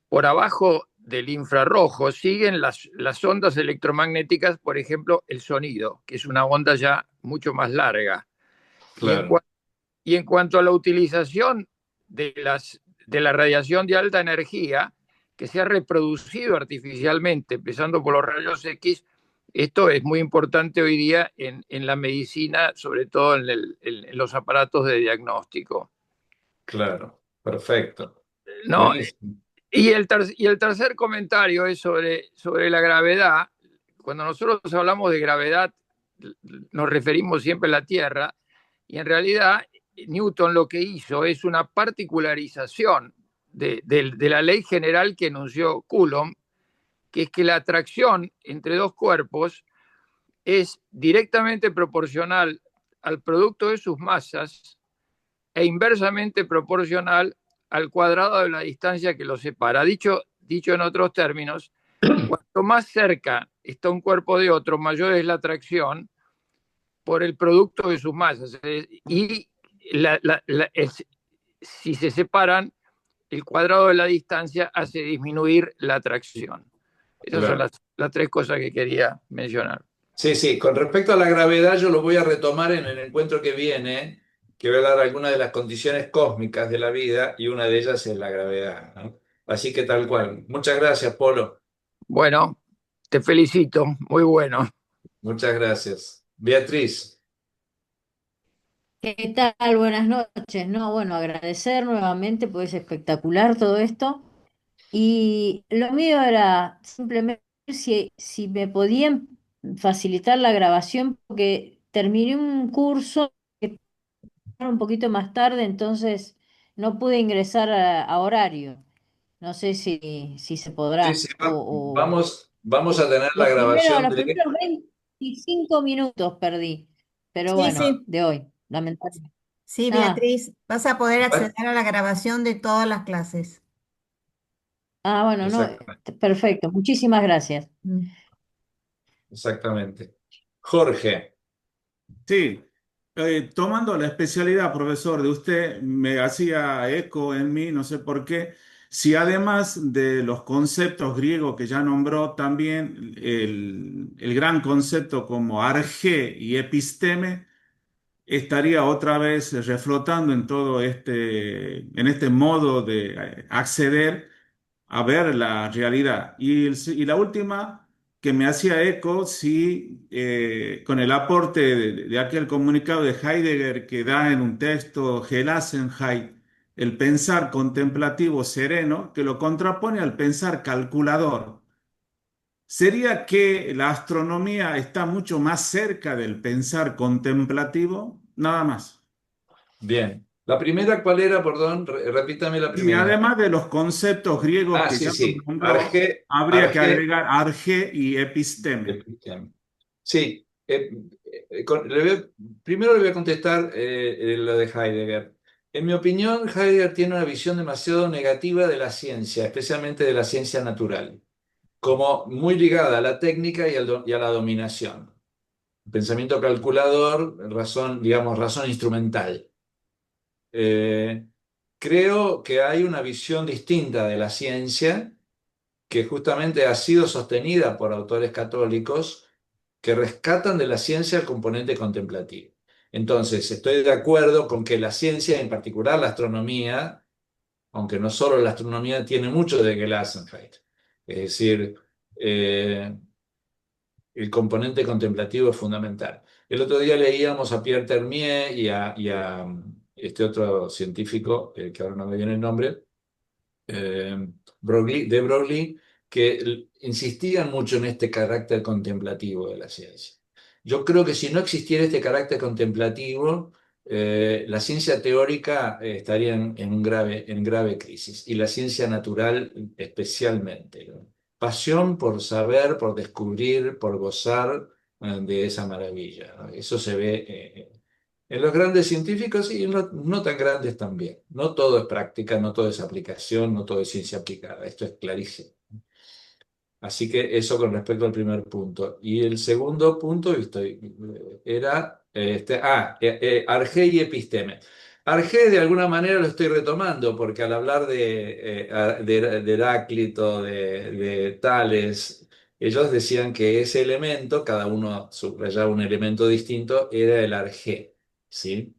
Speaker 4: por abajo del infrarrojo siguen las ondas electromagnéticas, por ejemplo, el sonido, que es una onda ya mucho más larga.
Speaker 1: Claro,
Speaker 4: Y en cuanto a la utilización de la radiación de alta energía, que se ha reproducido artificialmente, empezando por los rayos X, esto es muy importante hoy día en la medicina, sobre todo en los aparatos de diagnóstico.
Speaker 1: claro, perfecto.
Speaker 4: No,
Speaker 1: Buenísimo.
Speaker 4: y el tercer comentario es sobre la gravedad. Cuando nosotros hablamos de gravedad, nos referimos siempre a la Tierra, y en realidad Newton lo que hizo es una particularización de la ley general que enunció Coulomb, que es que la atracción entre dos cuerpos es directamente proporcional al producto de sus masas e inversamente proporcional al cuadrado de la distancia que los separa. Dicho en otros términos, cuanto más cerca está un cuerpo de otro, mayor es la atracción por el producto de sus masas. Y si se separan, el cuadrado de la distancia hace disminuir la atracción. Esas son
Speaker 1: Claro.
Speaker 4: las tres cosas que quería mencionar.
Speaker 1: Sí, sí, con respecto a la gravedad, yo lo voy a retomar en el encuentro que viene, que voy a dar algunas de las condiciones cósmicas de la vida y una de ellas es la gravedad, ¿no? Así que tal cual. Muchas gracias, Polo.
Speaker 4: Bueno, te felicito, muy bueno.
Speaker 1: Muchas gracias. Beatriz.
Speaker 5: ¿Qué tal? Buenas noches. No, bueno, agradecer nuevamente, pues es espectacular todo esto. Y lo mío era simplemente si me podían facilitar la grabación, porque terminé un curso que era un poquito más tarde, entonces no pude ingresar a horario. No sé si se
Speaker 1: Sí,
Speaker 5: podrá.
Speaker 1: sí, vamos a tener la grabación
Speaker 5: Los
Speaker 1: de...
Speaker 5: primeros 25 minutos perdí, pero
Speaker 2: Sí,
Speaker 5: bueno,
Speaker 2: sí,
Speaker 5: de hoy, lamentablemente.
Speaker 2: sí,
Speaker 5: Ah.
Speaker 2: Beatriz, vas a poder acceder a la grabación de todas las clases.
Speaker 5: Ah, bueno, no,
Speaker 1: Exactamente,
Speaker 5: perfecto. Muchísimas gracias.
Speaker 2: Mm.
Speaker 1: exactamente. Jorge.
Speaker 6: Sí, tomando la especialidad, profesor, de usted, me hacía eco en mí, no sé por qué, si además de los conceptos griegos que ya nombró, también el gran concepto como arjé y episteme estaría otra vez reflotando en todo en este modo de acceder a ver la realidad. Y la última, que me hacía eco, sí, con el aporte de aquel comunicado de Heidegger que da en un texto Gelassenheit, el pensar contemplativo sereno, que lo contrapone al pensar calculador. ¿Sería que la astronomía está mucho más cerca del pensar contemplativo? Nada más.
Speaker 1: Bien. La primera, ¿cuál era? Perdón, repítame la
Speaker 6: Y
Speaker 1: primera.
Speaker 6: además de los conceptos griegos
Speaker 1: Ah,
Speaker 6: que
Speaker 1: sí,
Speaker 6: ya nos
Speaker 1: sí.
Speaker 6: nombró,
Speaker 1: Arge,
Speaker 6: habría que
Speaker 1: arge,
Speaker 6: agregar arge y episteme.
Speaker 1: episteme. Sí. Primero le voy a contestar lo de Heidegger. En mi opinión, Heidegger tiene una visión demasiado negativa de la ciencia, especialmente de la ciencia natural, como muy ligada a la técnica y a la dominación. Pensamiento calculador, razón, digamos, razón instrumental. Eh, Creo que hay una visión distinta de la ciencia que justamente ha sido sostenida por autores católicos que rescatan de la ciencia el componente contemplativo. Entonces, estoy de acuerdo con que la ciencia, en particular la astronomía, aunque no solo la astronomía, tiene mucho de Gelassenheit. Es decir, eh, el componente contemplativo es fundamental. El otro día leíamos a Pierre Termier este otro científico, que ahora no me viene el nombre, de Broglie, que insistían mucho en este carácter contemplativo de la ciencia. Yo creo que si no existiera este carácter contemplativo, la ciencia teórica estaría en grave crisis, y la ciencia natural especialmente, ¿no? Pasión por saber, por descubrir, por gozar de esa maravilla, ¿no? Eso se ve en los grandes científicos y en los no tan grandes también. No todo es práctica, no todo es aplicación, no todo es ciencia aplicada. Esto es clarísimo. Así que eso con respecto al primer punto. Y el segundo punto era Arge y episteme. Argé de alguna manera lo estoy retomando, porque al hablar de Heráclito, de Tales, ellos decían que ese elemento, cada uno subrayaba un elemento distinto, era el arjé, ¿sí?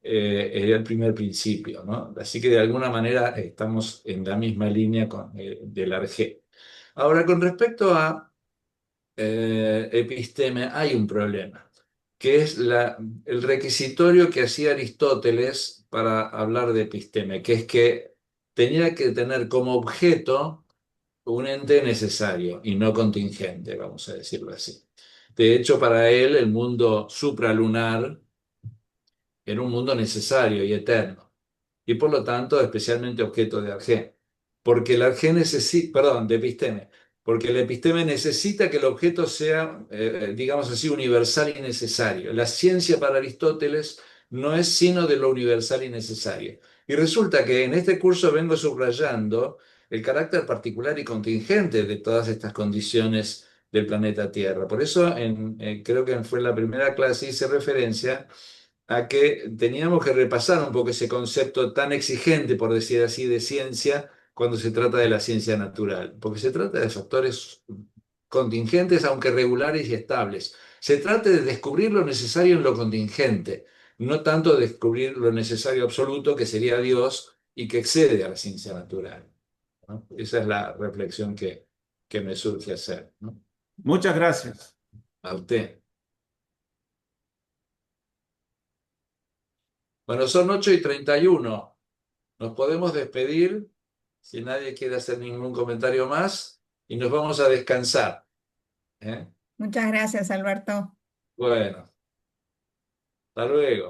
Speaker 1: Era el primer principio, ¿no? Así que de alguna manera estamos en la misma línea del arjé. Ahora, con respecto a episteme, hay un problema, que es el requisitorio que hacía Aristóteles para hablar de episteme, que es que tenía que tener como objeto un ente necesario y no contingente, vamos a decirlo así. De hecho, para él el mundo supralunar era un mundo necesario y eterno, y por lo tanto especialmente objeto de arjé. Porque el arjé necesita, perdón, de episteme, porque el episteme necesita que el objeto sea, digamos así, universal y necesario. La ciencia para Aristóteles no es sino de lo universal y necesario. Y resulta que en este curso vengo subrayando el carácter particular y contingente de todas estas condiciones del planeta Tierra. Por eso creo que fue en la primera clase hice referencia a que teníamos que repasar un poco ese concepto tan exigente, por decir así, de ciencia cuando se trata de la ciencia natural, porque se trata de factores contingentes, aunque regulares y estables. Se trata de descubrir lo necesario en lo contingente, no tanto de descubrir lo necesario absoluto, que sería Dios y que excede a la ciencia natural, ¿no? Esa es la reflexión que me surge hacer, ¿no?
Speaker 6: Muchas gracias.
Speaker 1: A usted. Bueno, son 8:31. Nos podemos despedir si nadie quiere hacer ningún comentario más y nos vamos a descansar, ¿eh?
Speaker 2: Muchas gracias, Alberto.
Speaker 1: Bueno, hasta luego.